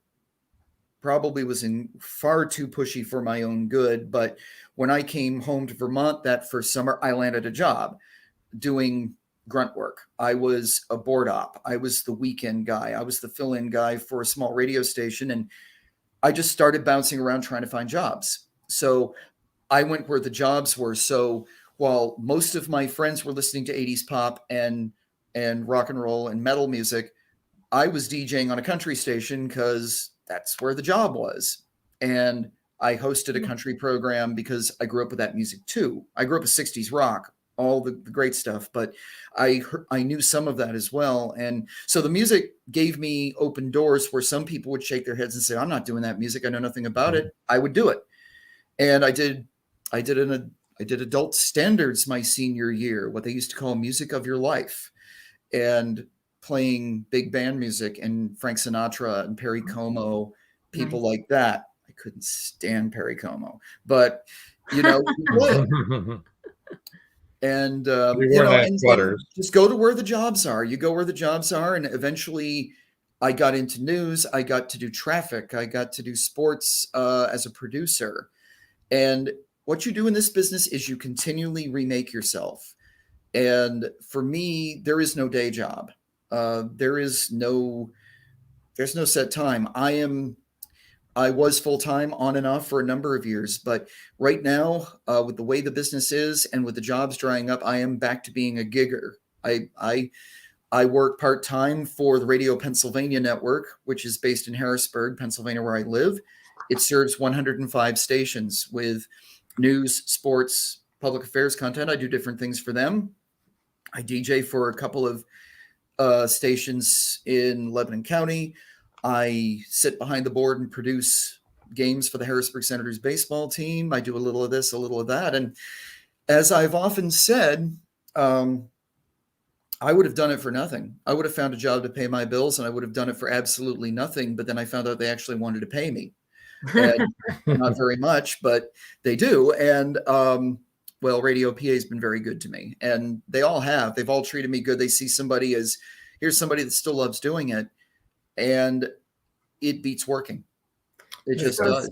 Speaker 4: probably was far too pushy for my own good. But when I came home to Vermont that first summer, I landed a job doing grunt work. I was a board op. I was the weekend guy. I was the fill-in guy for a small radio station. And I just started bouncing around trying to find jobs. So I went where the jobs were. So while most of my friends were listening to 80s pop and rock and roll and metal music, I was DJing on a country station because that's where the job was. And I hosted a country program because I grew up with that music too. I grew up with 60s rock, all the great stuff, but I knew some of that as well. And so the music gave me open doors where some people would shake their heads and say, I'm not doing that music. I know nothing about it. I would do it. And I did adult standards my senior year, what they used to call music of your life, and playing big band music and Frank Sinatra and Perry Como, people like that. I couldn't stand Perry Como, but and just go to where the jobs are. You go where the jobs are. And eventually I got into news. I got to do traffic. I got to do sports as a producer. And what you do in this business is you continually remake yourself. And for me, there is no day job. There's no set time. I was full-time on and off for a number of years, but right now, with the way the business is and with the jobs drying up, I am back to being a gigger. I work part-time for the Radio Pennsylvania network, which is based in Harrisburg, Pennsylvania, where I live. It serves 105 stations with news, sports, public affairs content. I do different things for them. I DJ for a couple of stations in Lebanon County. I sit behind the board and produce games for the Harrisburg Senators baseball team. I do a little of this, a little of that. And as I've often said, I would have done it for nothing. I would have found a job to pay my bills and I would have done it for absolutely nothing. But then I found out they actually wanted to pay me. And not very much, but they do. And well, Radio PA has been very good to me, and they all have. They've all treated me good. They see somebody as, here's somebody that still loves doing it, and it beats working. It just does.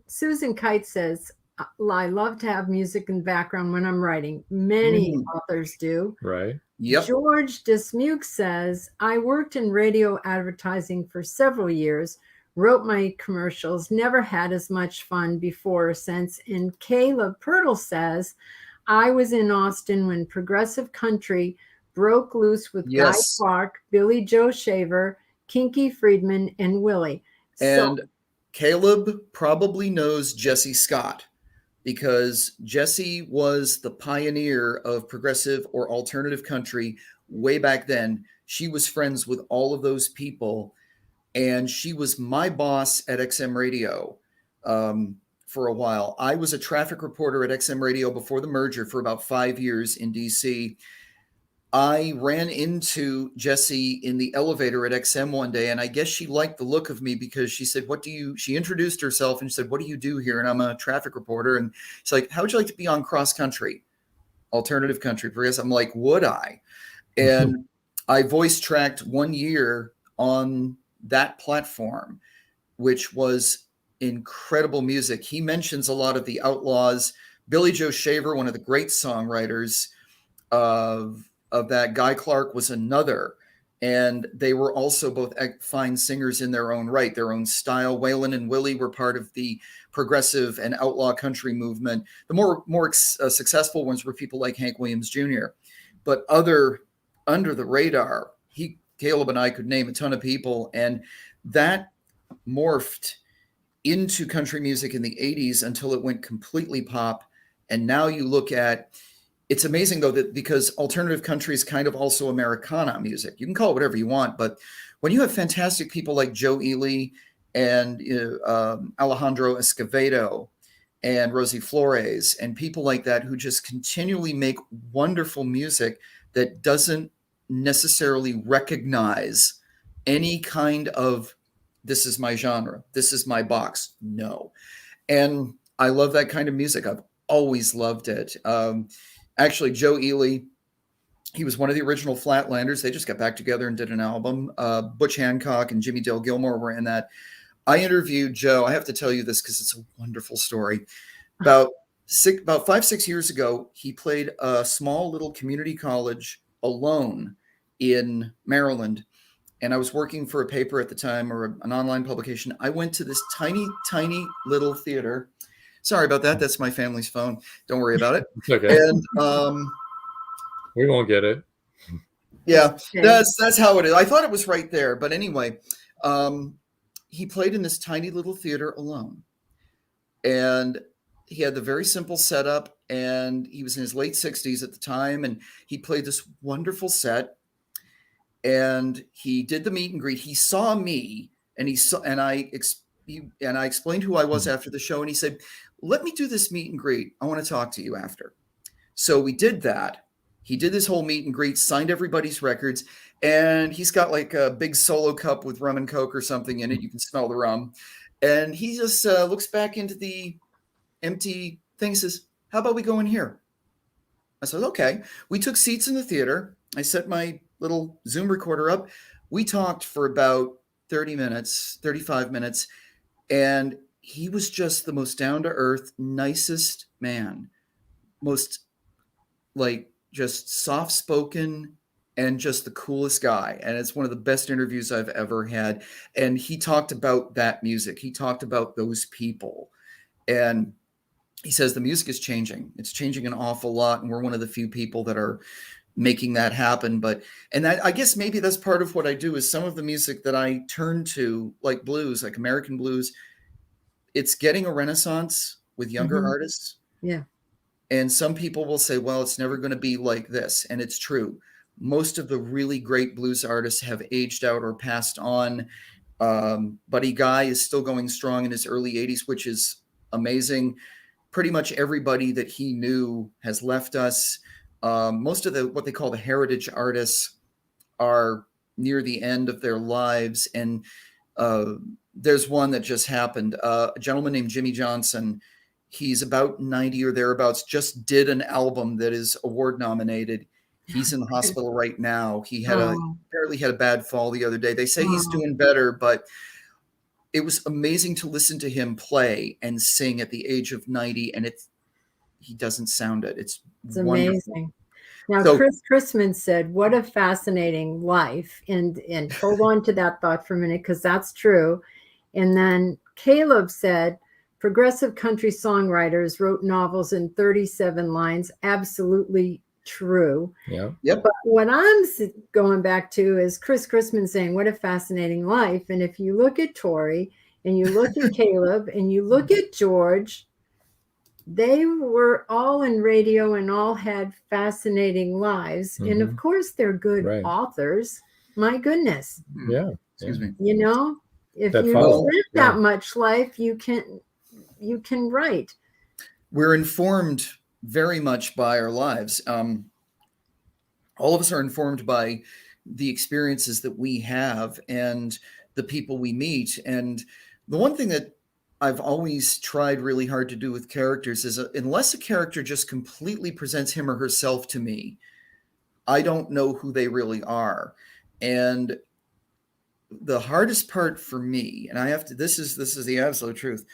Speaker 3: Susan Kite says, I love to have music in the background when I'm writing. Many authors do.
Speaker 2: Right.
Speaker 3: Yep. George Dismuke says, I worked in radio advertising for several years, wrote my commercials, never had as much fun before or since. And Caleb Pirtle says, I was in Austin when progressive country Broke Loose with Guy
Speaker 4: Yes.
Speaker 3: Clark, Billy Joe Shaver, Kinky Friedman, and Willie.
Speaker 4: And Caleb probably knows Jesse Scott, because Jesse was the pioneer of progressive or alternative country way back then. She was friends with all of those people, and she was my boss at XM Radio for a while. I was a traffic reporter at XM Radio before the merger for about 5 years in DC. I ran into Jessie in the elevator at XM one day, and I guess she liked the look of me because she said, she introduced herself and she said, "What do you do here?" And I'm a traffic reporter. And she's like, "How would you like to be on cross country, alternative country?" Because I'm like, would I? And I voice tracked 1 year on that platform, which was incredible music. He mentions a lot of the Outlaws. Billy Joe Shaver, one of the great songwriters of that. Guy Clark was another. And they were also both fine singers in their own right, their own style. Waylon and Willie were part of the progressive and outlaw country movement. The more successful ones were people like Hank Williams Jr. But other under the radar, Caleb and I could name a ton of people. And that morphed into country music in the 80s until it went completely pop. And now you look at, it's amazing though, that because alternative country is kind of also Americana music. You can call it whatever you want, but when you have fantastic people like Joe Ely and Alejandro Escovedo and Rosie Flores and people like that who just continually make wonderful music that doesn't necessarily recognize any kind of, this is my genre, this is my box. No. And I love that kind of music. I've always loved it. Actually, Joe Ely, he was one of the original Flatlanders. They just got back together and did an album. Butch Hancock and Jimmy Dale Gilmore were in that. I interviewed Joe. I have to tell you this because it's a wonderful story. About 5-6 years ago, he played a small little community college alone in Maryland. And I was working for a paper at the time, or an online publication. I went to this tiny, tiny little theater. Sorry about that. That's my family's phone. Don't worry about it.
Speaker 2: It's okay.
Speaker 4: And
Speaker 2: we won't get it.
Speaker 4: Yeah, that's how it is. I thought it was right there. But anyway, he played in this tiny little theater alone. And he had the very simple setup. And he was in his late 60s at the time. And he played this wonderful set. And he did the meet and greet. He saw me, and I explained who I was after the show. And he said, "Let me do this meet and greet. I want to talk to you after." So we did that. He did this whole meet and greet, signed everybody's records, and he's got like a big solo cup with rum and Coke or something in it. You can smell the rum. And he just looks back into the empty thing and says, "How about we go in here?" I said, "Okay." We took seats in the theater. I set my little Zoom recorder up. We talked for about 30 minutes, 35 minutes. And he was just the most down-to-earth, nicest man, most like just soft-spoken and just the coolest guy. And it's one of the best interviews I've ever had. And he talked about that music. He talked about those people. And he says the music is changing. It's changing an awful lot. And we're one of the few people that are making that happen. I guess maybe that's part of what I do is some of the music that I turn to, like blues, like American blues, it's getting a renaissance with younger artists.
Speaker 3: Yeah. And
Speaker 4: some people will say, well, it's never going to be like this. And it's true. Most of the really great blues artists have aged out or passed on. Buddy Guy is still going strong in his early 80s, which is amazing. Pretty much everybody that he knew has left us. Most of what they call the heritage artists are near the end of their lives. And there's one that just happened. A gentleman named Jimmy Johnson, he's about 90 or thereabouts, just did an album that is award nominated. He's in the hospital right now. He had apparently had a bad fall the other day. They say he's doing better, but it was amazing to listen to him play and sing at the age of 90. And he doesn't sound it. It's
Speaker 3: amazing. Now, Chris Chrisman said, "What a fascinating life." And hold on to that thought for a minute, because that's true. And then Caleb said, "Progressive country songwriters wrote novels in 37 lines. Absolutely true.
Speaker 2: Yeah.
Speaker 4: Yep.
Speaker 3: But what I'm going back to is Chris Chrisman saying, what a fascinating life. And if you look at Tori and you look at Caleb and you look at George, they were all in radio and all had fascinating lives. And of course, they're good authors. My goodness.
Speaker 2: Yeah.
Speaker 4: Excuse me.
Speaker 3: You know, if
Speaker 2: That
Speaker 3: you
Speaker 2: follows.
Speaker 3: live that much life, you can write.
Speaker 4: We're informed very much by our lives. All of us are informed by the experiences that we have and the people we meet. And the one thing that I've always tried really hard to do with characters is unless a character just completely presents him or herself to me, I don't know who they really are. And the hardest part for me, and I have to, this is the absolute truth.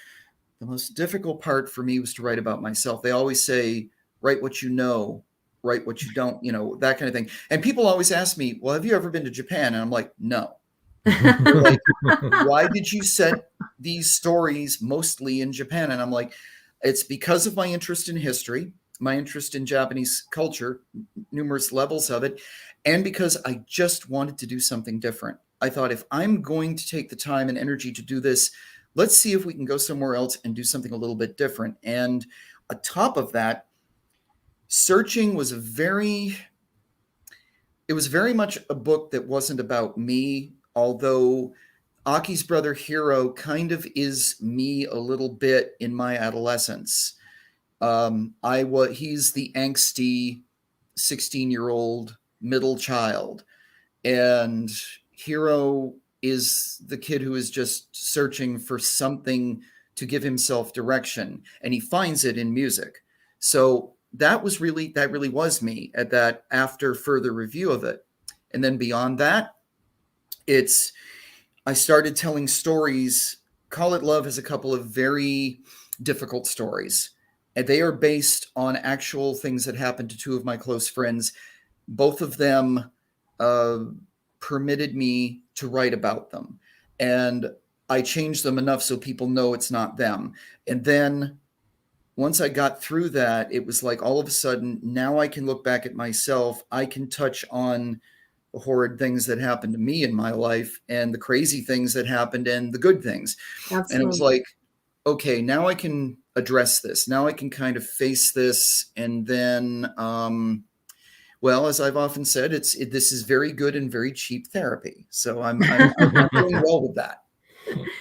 Speaker 4: The most difficult part for me was to write about myself. They always say, write what you know, write what you don't, that kind of thing. And people always ask me, well, have you ever been to Japan? And I'm like, no. They're like, why did you set these stories mostly in Japan? And I'm like, it's because of my interest in history, my interest in Japanese culture, numerous levels of it, and because I just wanted to do something different. I thought, if I'm going to take the time and energy to do this, let's see if we can go somewhere else and do something a little bit different. And on top of that, Searching was very much a book that wasn't about me, although Aki's brother Hiro kind of is me a little bit in my adolescence. He's the angsty 16-year-old middle child, and Hiro is the kid who is just searching for something to give himself direction, and he finds it in music. So that really was me at that, after further review of it. And then beyond that, I started telling stories. Call It Love has a couple of very difficult stories, and they are based on actual things that happened to two of my close friends. Both of them permitted me to write about them, and I changed them enough so people know it's not them. And then once I got through that, it was like all of a sudden, now I can look back at myself. I can touch on the horrid things that happened to me in my life, and the crazy things that happened, and the good things.
Speaker 3: Absolutely.
Speaker 4: And it was like, okay, now I can address this. Now I can kind of face this. And then, well, as I've often said, this is very good and very cheap therapy. So I'm doing well with that.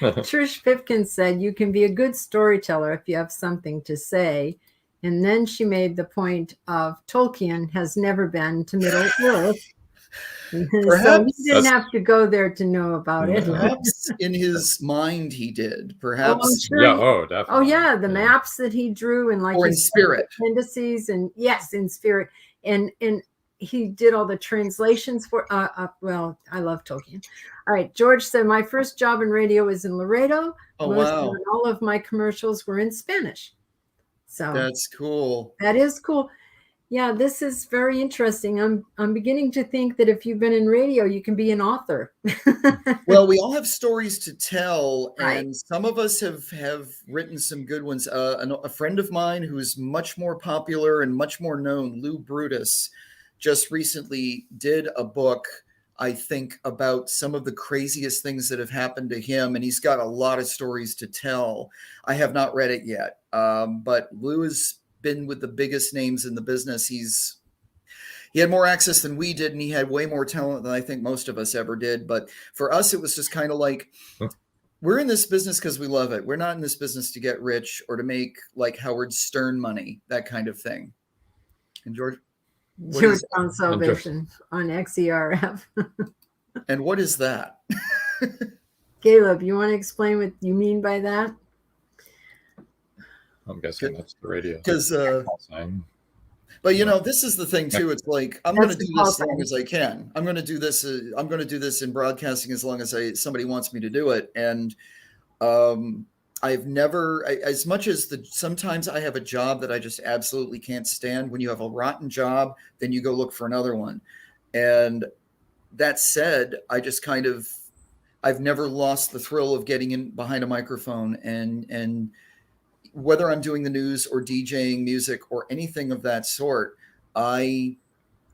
Speaker 3: Trish Pipkin said, you can be a good storyteller if you have something to say. And then she made the point of Tolkien has never been to Middle Earth. So he didn't have to go there to know about it.
Speaker 4: Perhaps in his mind he did. Perhaps.
Speaker 3: Sure.
Speaker 2: Yeah. Oh, definitely.
Speaker 3: Oh, yeah. The maps that he drew, and like,
Speaker 4: or in spirit.
Speaker 3: Appendices, and yes, in spirit. And he did all the translations for, well, I love Tolkien. All right. George said, my first job in radio was in Laredo.
Speaker 4: Wow.
Speaker 3: All of my commercials were in Spanish. So
Speaker 4: that's cool.
Speaker 3: That is cool. Yeah, this is very interesting. I'm beginning to think that if you've been in radio, you can be an author.
Speaker 4: Well, we all have stories to tell,
Speaker 3: Right.
Speaker 4: and some of us have written some good ones. A friend of mine who's much more popular and much more known, Lou Brutus, just recently did a book, I think, about some of the craziest things that have happened to him, and he's got a lot of stories to tell. I have not read it yet, but Lou has been with the biggest names in the business. He had more access than we did, and he had way more talent than I think most of us ever did. But for us, it was just kind of like, we're in this business because we love it. We're not in this business to get rich or to make like Howard Stern money, that kind of thing. And George
Speaker 3: on Salvation on XERF.
Speaker 4: And what is that?
Speaker 3: Caleb, you want to explain what you mean by that?
Speaker 2: I'm guessing that's the radio.
Speaker 4: Because, but this is the thing too. It's like, I'm going to do this as long as I can. I'm going to do this. I'm going to do this in broadcasting as long as somebody wants me to do it. And I've never, as much as sometimes I have a job that I just absolutely can't stand. When you have a rotten job, then you go look for another one. And that said, I've never lost the thrill of getting in behind a microphone and whether I'm doing the news or DJing music or anything of that sort, I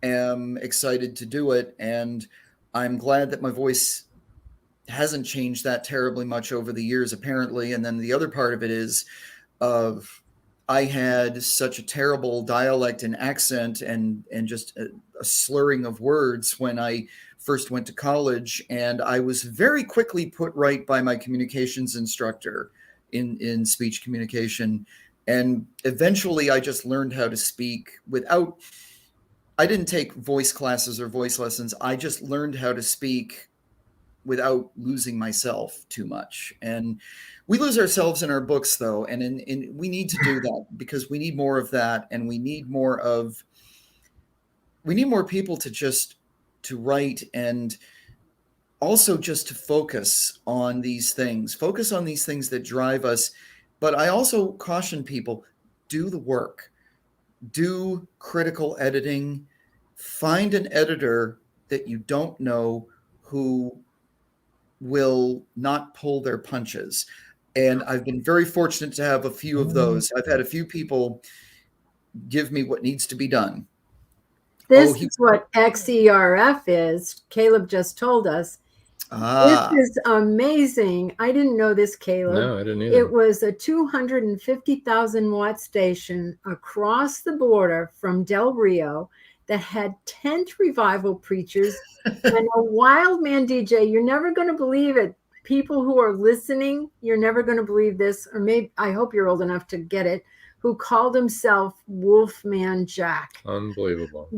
Speaker 4: am excited to do it, and I'm glad that my voice hasn't changed that terribly much over the years, apparently. And then the other part of it is of I had such a terrible dialect and accent and just a slurring of words when I first went to college, and I was very quickly put right by my communications instructor in speech communication. And eventually I just learned how to speak without, I didn't take voice classes or voice lessons. I just learned how to speak without losing myself too much. And we lose ourselves in our books, though, and we need to do that because we need more of that, and we need more people to write, and also just to focus on these things that drive us. But I also caution people, do the work, do critical editing, find an editor that you don't know who will not pull their punches. And I've been very fortunate to have a few of those. I've had a few people give me what needs to be done.
Speaker 3: This is what XERF is. Caleb just told us. This is amazing. I didn't know this, Caleb.
Speaker 2: No, I didn't either.
Speaker 3: It was a 250,000 watt station across the border from Del Rio that had tent revival preachers and a wild man DJ. You're never going to believe it. People who are listening, you're never going to believe this, or maybe I hope you're old enough to get it, who called himself Wolfman Jack.
Speaker 2: Unbelievable.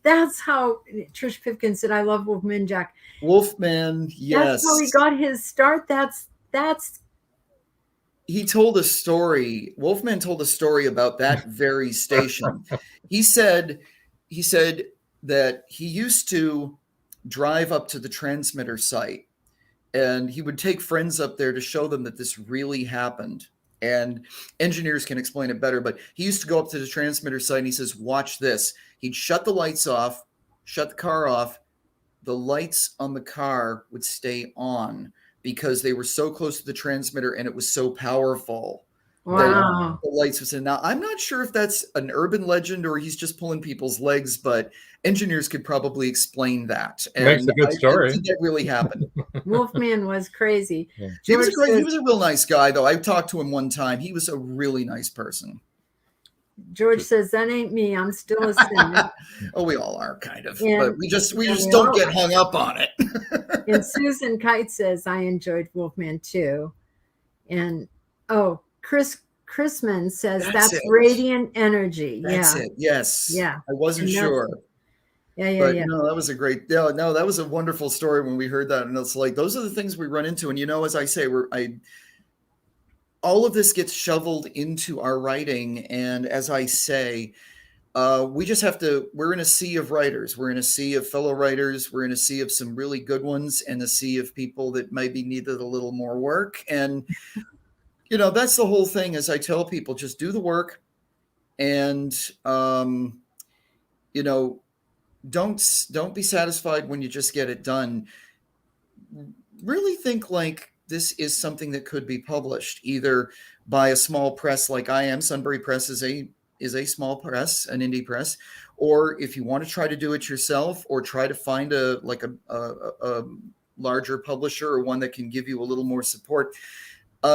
Speaker 3: That's how Trish Pipkin said, I love Wolfman Jack.
Speaker 4: Wolfman, yes.
Speaker 3: That's how he got his start.
Speaker 4: He told a story. Wolfman told a story about that very station. He said that he used to drive up to the transmitter site, and he would take friends up there to show them that this really happened. And engineers can explain it better, but he used to go up to the transmitter site and he says, watch this. He'd shut the lights off, shut the car off. The lights on the car would stay on because they were so close to the transmitter and it was so powerful.
Speaker 3: Wow.
Speaker 4: The lights was in. Now, I'm not sure if that's an urban legend or he's just pulling people's legs, but engineers could probably explain that. And
Speaker 2: makes a good story.
Speaker 4: I think that really happened.
Speaker 3: Wolfman was crazy.
Speaker 2: Yeah.
Speaker 4: He was a real nice guy, though. I talked to him one time. He was a really nice person.
Speaker 3: George says, that ain't me. I'm still a sinner.
Speaker 4: Oh, we all are kind of,
Speaker 3: and,
Speaker 4: but we just don't get hung up on it.
Speaker 3: And Susan Kite says, I enjoyed Wolfman too. And Chrisman says that's radiant energy.
Speaker 4: That's it. Yes.
Speaker 3: Yeah.
Speaker 4: I wasn't sure.
Speaker 3: Yeah.
Speaker 4: No, that was a great. No, that was a wonderful story when we heard that, and it's like those are the things we run into. And as I say, all of this gets shoveled into our writing, and as I say, we just have to. We're in a sea of writers. We're in a sea of fellow writers. We're in a sea of some really good ones, and a sea of people that maybe needed a little more work. And that's the whole thing. As I tell people, just do the work, and don't be satisfied when you just get it done. Really think like this is something that could be published either by a small press like I am. Sunbury Press is a small press, an indie press, or if you want to try to do it yourself or try to find a larger publisher or one that can give you a little more support,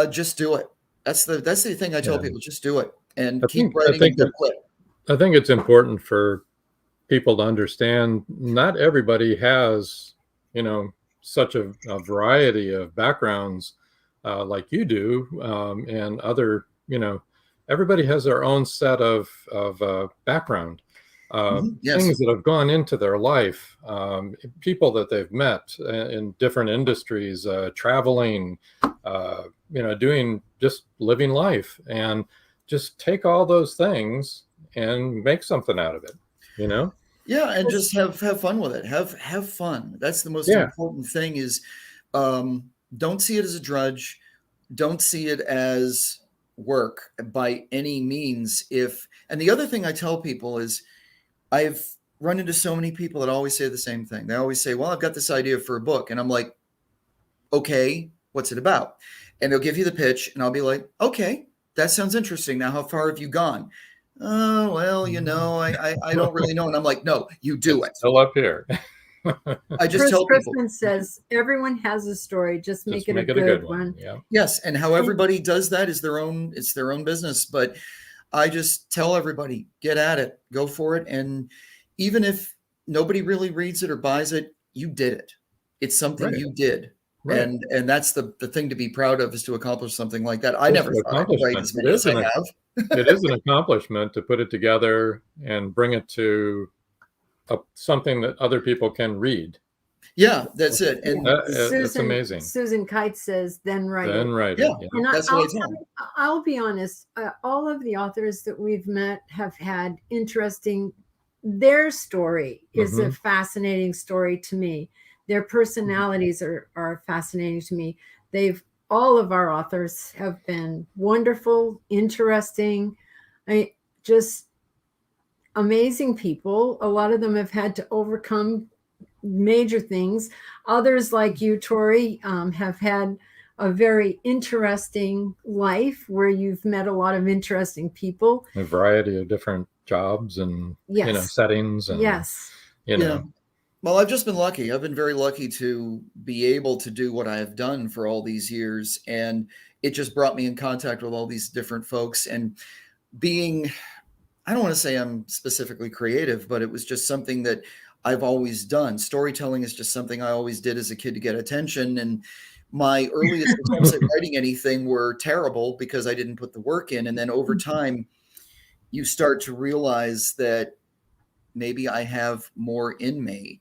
Speaker 4: just do it. That's the thing I tell people, just do it and keep writing.
Speaker 2: I think it's important for people to understand not everybody has, such a variety of backgrounds like you do, and other, everybody has their own set of background, things that have gone into their life, people that they've met in different industries, traveling, doing just living life, and just take all those things and make something out of it.
Speaker 4: Yeah, and just have fun with it. Have fun. That's the most important thing is don't see it as a drudge. Don't see it as work by any means. And the other thing I tell people is I've run into so many people that always say the same thing. They always say, well, I've got this idea for a book. And I'm like, okay, what's it about? And they'll give you the pitch and I'll be like, okay, that sounds interesting. Now, how far have you gone? oh, well, I don't really know. And I'm like, no, you do
Speaker 2: It's
Speaker 4: it.
Speaker 2: still up here.
Speaker 4: I just
Speaker 3: Chris
Speaker 4: tell people,
Speaker 3: Crispin says everyone has a story. Just make
Speaker 2: Just
Speaker 3: it
Speaker 2: make
Speaker 3: a
Speaker 2: it a
Speaker 3: good
Speaker 2: good
Speaker 3: one.
Speaker 2: one. Yeah.
Speaker 4: yes. And how everybody does that is it's their own business. But I just tell everybody, get at it, go for it. And even if nobody really reads it or buys it, you did it. It's something
Speaker 2: Right.
Speaker 4: you did.
Speaker 2: Right.
Speaker 4: And that's the thing to be proud of, is to accomplish something like that. I
Speaker 2: It's
Speaker 4: never
Speaker 2: an
Speaker 4: thought I'd write
Speaker 2: accomplishment.
Speaker 4: as many as I have.
Speaker 2: It is an accomplishment to put it together and bring it to something that other people can read.
Speaker 4: Yeah, that's it. And
Speaker 2: It's amazing.
Speaker 3: Susan Kite says, then write
Speaker 2: Then
Speaker 3: it.
Speaker 2: write
Speaker 4: yeah,
Speaker 2: it. Yeah.
Speaker 3: And
Speaker 4: that's what I tell them.
Speaker 3: I'll be honest, all of the authors that we've met have had interesting, their story is a fascinating story to me. Their personalities are fascinating to me. All of our authors have been wonderful, interesting, just amazing people. A lot of them have had to overcome major things. Others, like you, Tori, have had a very interesting life where you've met a lot of interesting people.
Speaker 2: A variety of different jobs and settings. And,
Speaker 3: Yes.
Speaker 4: Well, I've just been lucky. I've been very lucky to be able to do what I have done for all these years. And it just brought me in contact with all these different folks. And I don't want to say I'm specifically creative, but it was just something that I've always done. Storytelling is just something I always did as a kid to get attention. And my earliest attempts at writing anything were terrible because I didn't put the work in. And then over time, you start to realize that maybe I have more in me.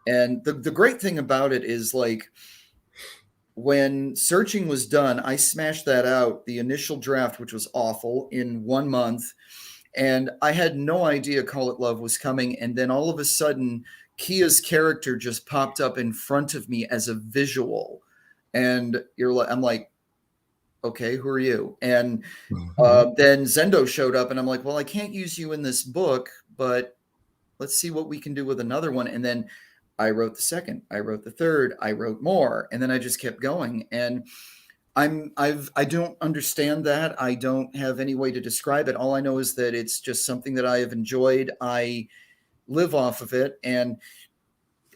Speaker 4: And the great thing about it is, like, when Searching was done, I smashed that out, the initial draft, which was awful, in 1 month. And I had no idea Call It Love was coming. And then all of a sudden, Kia's character just popped up in front of me as a visual. And I'm like, okay, who are you? And then Zendo showed up, and I'm like, well, I can't use you in this book, but let's see what we can do with another one. And then I wrote the second, I wrote the third, I wrote more, and then I just kept going. And I don't understand that. I don't have any way to describe it. All I know is that it's just something that I have enjoyed. I live off of it. And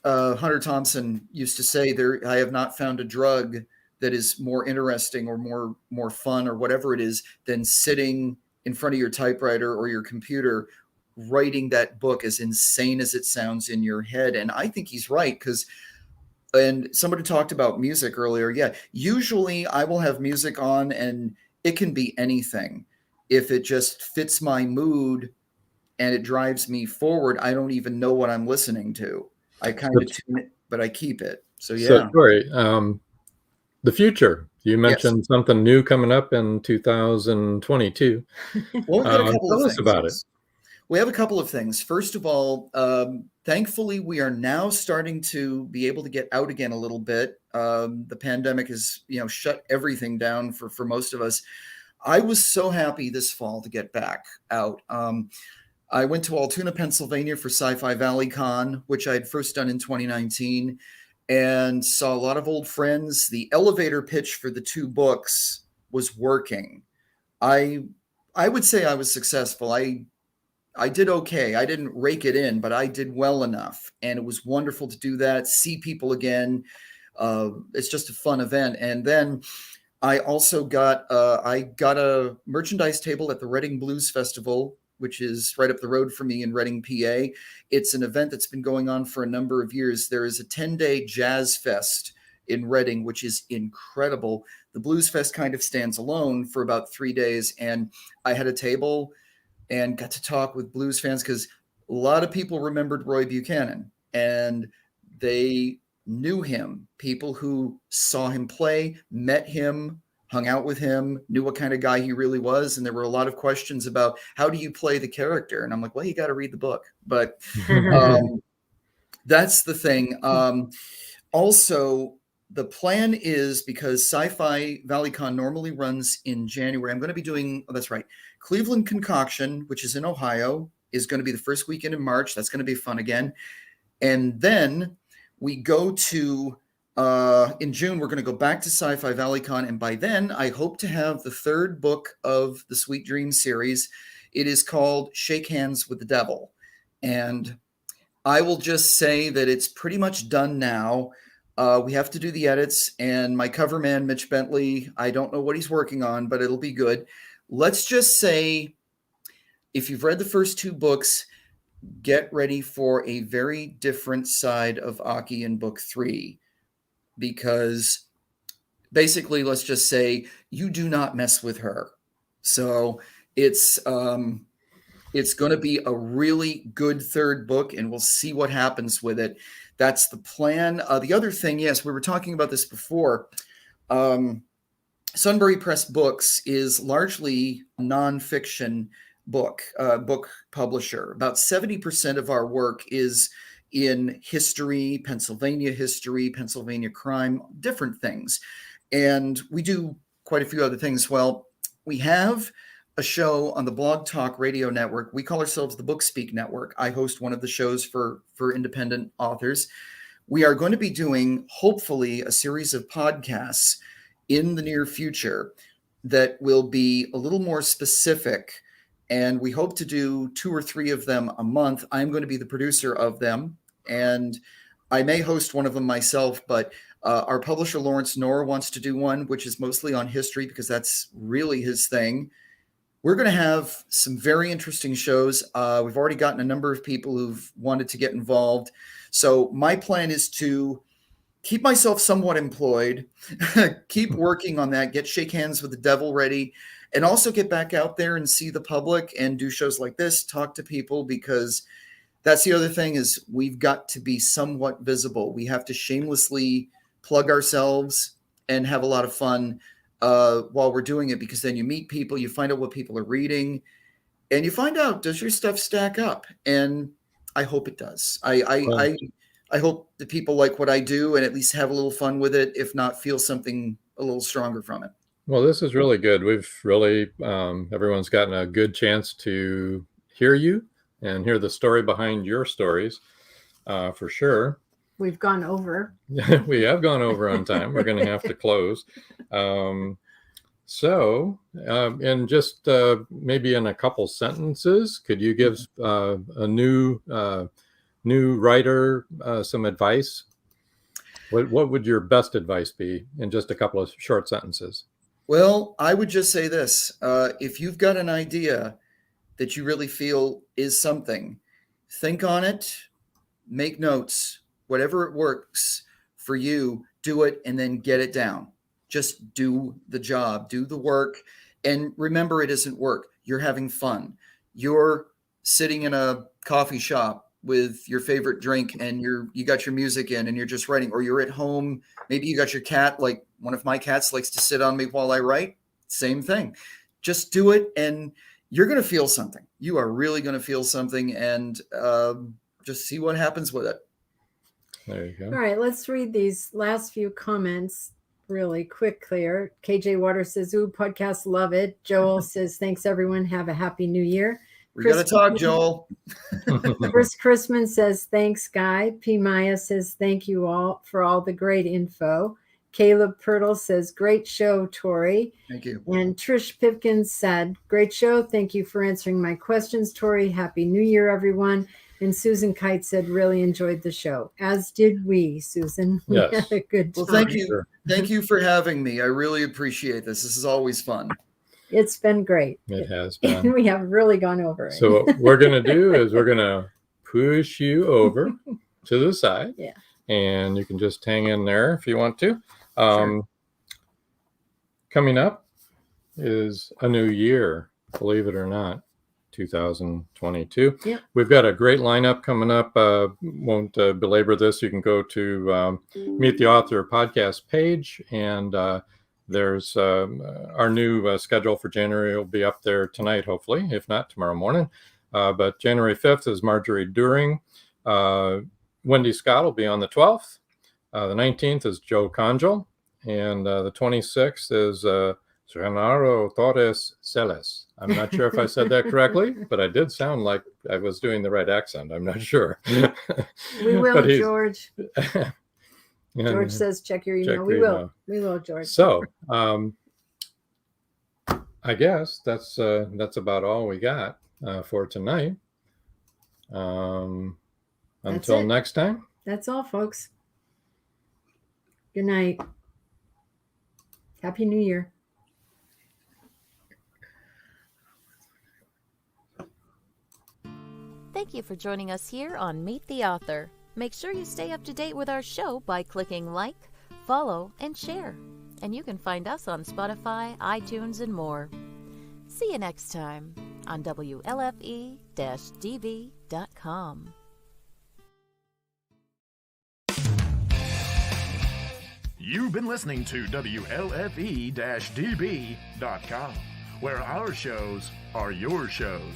Speaker 4: Hunter Thompson used to say, I have not found a drug that is more interesting or more fun or whatever it is than sitting in front of your typewriter or your computer writing that book, as insane as it sounds in your head. And I think he's right, and somebody talked about music earlier. Yeah, usually I will have music on and it can be anything. If it just fits my mood and it drives me forward, I don't even know what I'm listening to. I kind of tune it, but I keep it. So yeah.
Speaker 2: So, Tori, the future. You mentioned something new coming up in 2022.
Speaker 4: Well, we've got a couple of
Speaker 2: tell
Speaker 4: things
Speaker 2: us about it.
Speaker 4: We have a couple of things. First of all, thankfully, we are now starting to be able to get out again a little bit. The pandemic has, shut everything down for most of us. I was so happy this fall to get back out. I went to Altoona, Pennsylvania for Sci-Fi Valley Con, which I had first done in 2019, and saw a lot of old friends. The elevator pitch for the 2 books was working. I would say I was successful. I did okay. I didn't rake it in, but I did well enough. And it was wonderful to do that, see people again. It's just a fun event. And then I also got a merchandise table at the Reading Blues Festival, which is right up the road from me in Reading, PA. It's an event that's been going on for a number of years. There is a 10-day jazz fest in Reading, which is incredible. The Blues Fest kind of stands alone for about 3 days. And I had a table and got to talk with blues fans, because a lot of people remembered Roy Buchanan and they knew him. People who saw him play, met him, hung out with him, knew what kind of guy he really was. And there were a lot of questions about, how do you play the character? And I'm like, well, you got to read the book. But that's the thing. Also, the plan is, because Sci-Fi Valley Con normally runs in January, I'm going to be doing, that's right, Cleveland Concoction, which is in Ohio, is going to be the first weekend in March. That's going to be fun again. And then we go to, in June, we're going to go back to Sci-Fi Valley Con. And by then, I hope to have the 3rd book of the Sweet Dreams series. It is called Shake Hands with the Devil. And I will just say that it's pretty much done now. We have to do the edits, and my cover man, Mitch Bentley, I don't know what he's working on, but it'll be good. Let's just say, if you've read the first 2 books, get ready for a very different side of Aki in book 3, because basically, let's just say you do not mess with her. So it's going to be a really good 3rd book, and we'll see what happens with it. That's the plan. The other thing, yes, we were talking about this before. Sunbury Press Books is largely nonfiction book publisher. About 70% of our work is in history, Pennsylvania crime, different things. And we do quite a few other things. Well, we have a show on the Blog Talk Radio Network. We call ourselves the Book Speak Network. I host one of the shows for independent authors. We are going to be doing, hopefully, a series of podcasts in the near future that will be a little more specific. And we hope to do 2 or 3 of them a month. I'm going to be the producer of them, and I may host one of them myself, but our publisher, Lawrence Knorr, wants to do one, which is mostly on history because that's really his thing. We're going to have some very interesting shows. We've already gotten a number of people who've wanted to get involved. So my plan is to keep myself somewhat employed, keep working on that, get Shake Hands with the Devil ready, and also get back out there and see the public and do shows like this, talk to people, because that's the other thing is we've got to be somewhat visible. We have to shamelessly plug ourselves and have a lot of fun while we're doing it, because then you meet people, you find out what people are reading, and you find out, does your stuff stack up? And I hope it does. I hope that people like what I do and at least have a little fun with it, if not feel something a little stronger from it.
Speaker 2: Well, this is really good. We've really, everyone's gotten a good chance to hear you and hear the story behind your stories, for sure.
Speaker 3: We've gone over.
Speaker 2: We have gone over on time. We're going to have to close. So, in just maybe in a couple sentences, could you give a new writer some advice? What would your best advice be in just a couple of short sentences?
Speaker 4: Well, I would just say this. If you've got an idea that you really feel is something, think on it, make notes, whatever it works for you, do it, and then get it down. Just do the job, do the work. And remember, it isn't work. You're having fun. You're sitting in a coffee shop with your favorite drink and you got your music in and you're just writing, or you're at home. Maybe you got your cat, like one of my cats likes to sit on me while I write. Same thing. Just do it and you're going to feel something. You are really going to feel something, and just see what happens with it.
Speaker 2: There you go.
Speaker 3: All right, let's read these last few comments really quick here. KJ Waters says, ooh, podcast, love it. Joel says, thanks everyone. Have a happy new year.
Speaker 4: We got to talk, Joel.
Speaker 3: Chris Chrisman says, thanks, Guy. P. Maya says, thank you all for all the great info. Caleb Pirtle says, great show, Tori.
Speaker 4: Thank you.
Speaker 3: And Trish Pipkins said, great show. Thank you for answering my questions, Tori. Happy New Year, everyone. And Susan Kite said, really enjoyed the show, as did we, Susan.
Speaker 2: Yes.
Speaker 3: We had a good time.
Speaker 4: Well, thank you. Sure. Thank you for having me. I really appreciate this. This is always fun.
Speaker 3: It's been great.
Speaker 2: It has been.
Speaker 3: We have really gone over it.
Speaker 2: So what we're going to do is we're going to push you over to the side.
Speaker 3: Yeah.
Speaker 2: And you can just hang in there if you want to.
Speaker 3: Sure.
Speaker 2: Coming up is a new year, believe it or not, 2022.
Speaker 3: Yeah.
Speaker 2: We've got a great lineup coming up. Won't belabor this. You can go to Meet the Author podcast page, and there's our new schedule for January will be up there tonight, hopefully, if not tomorrow morning. But January 5th is Marjorie During. Wendy Scott will be on the 12th. The 19th is Joe Conjal. And the 26th is Renaro Torres Celes. I'm not sure if I said that correctly, but I did sound like I was doing the right accent. I'm not sure.
Speaker 3: We will, George.
Speaker 2: And
Speaker 3: George says, check your email.
Speaker 2: Check
Speaker 3: We
Speaker 2: your
Speaker 3: will.
Speaker 2: email.
Speaker 3: We will, George.
Speaker 2: So I guess that's about all we got for tonight. Until
Speaker 3: it.
Speaker 2: next time.
Speaker 3: That's all, folks. Good night. Happy New Year.
Speaker 1: Thank you for joining us here on Meet the Author. Make sure you stay up to date with our show by clicking like, follow, and share. And you can find us on Spotify, iTunes, and more. See you next time on WLFE-DB.com.
Speaker 7: You've been listening to WLFE-DB.com, where our shows are your shows.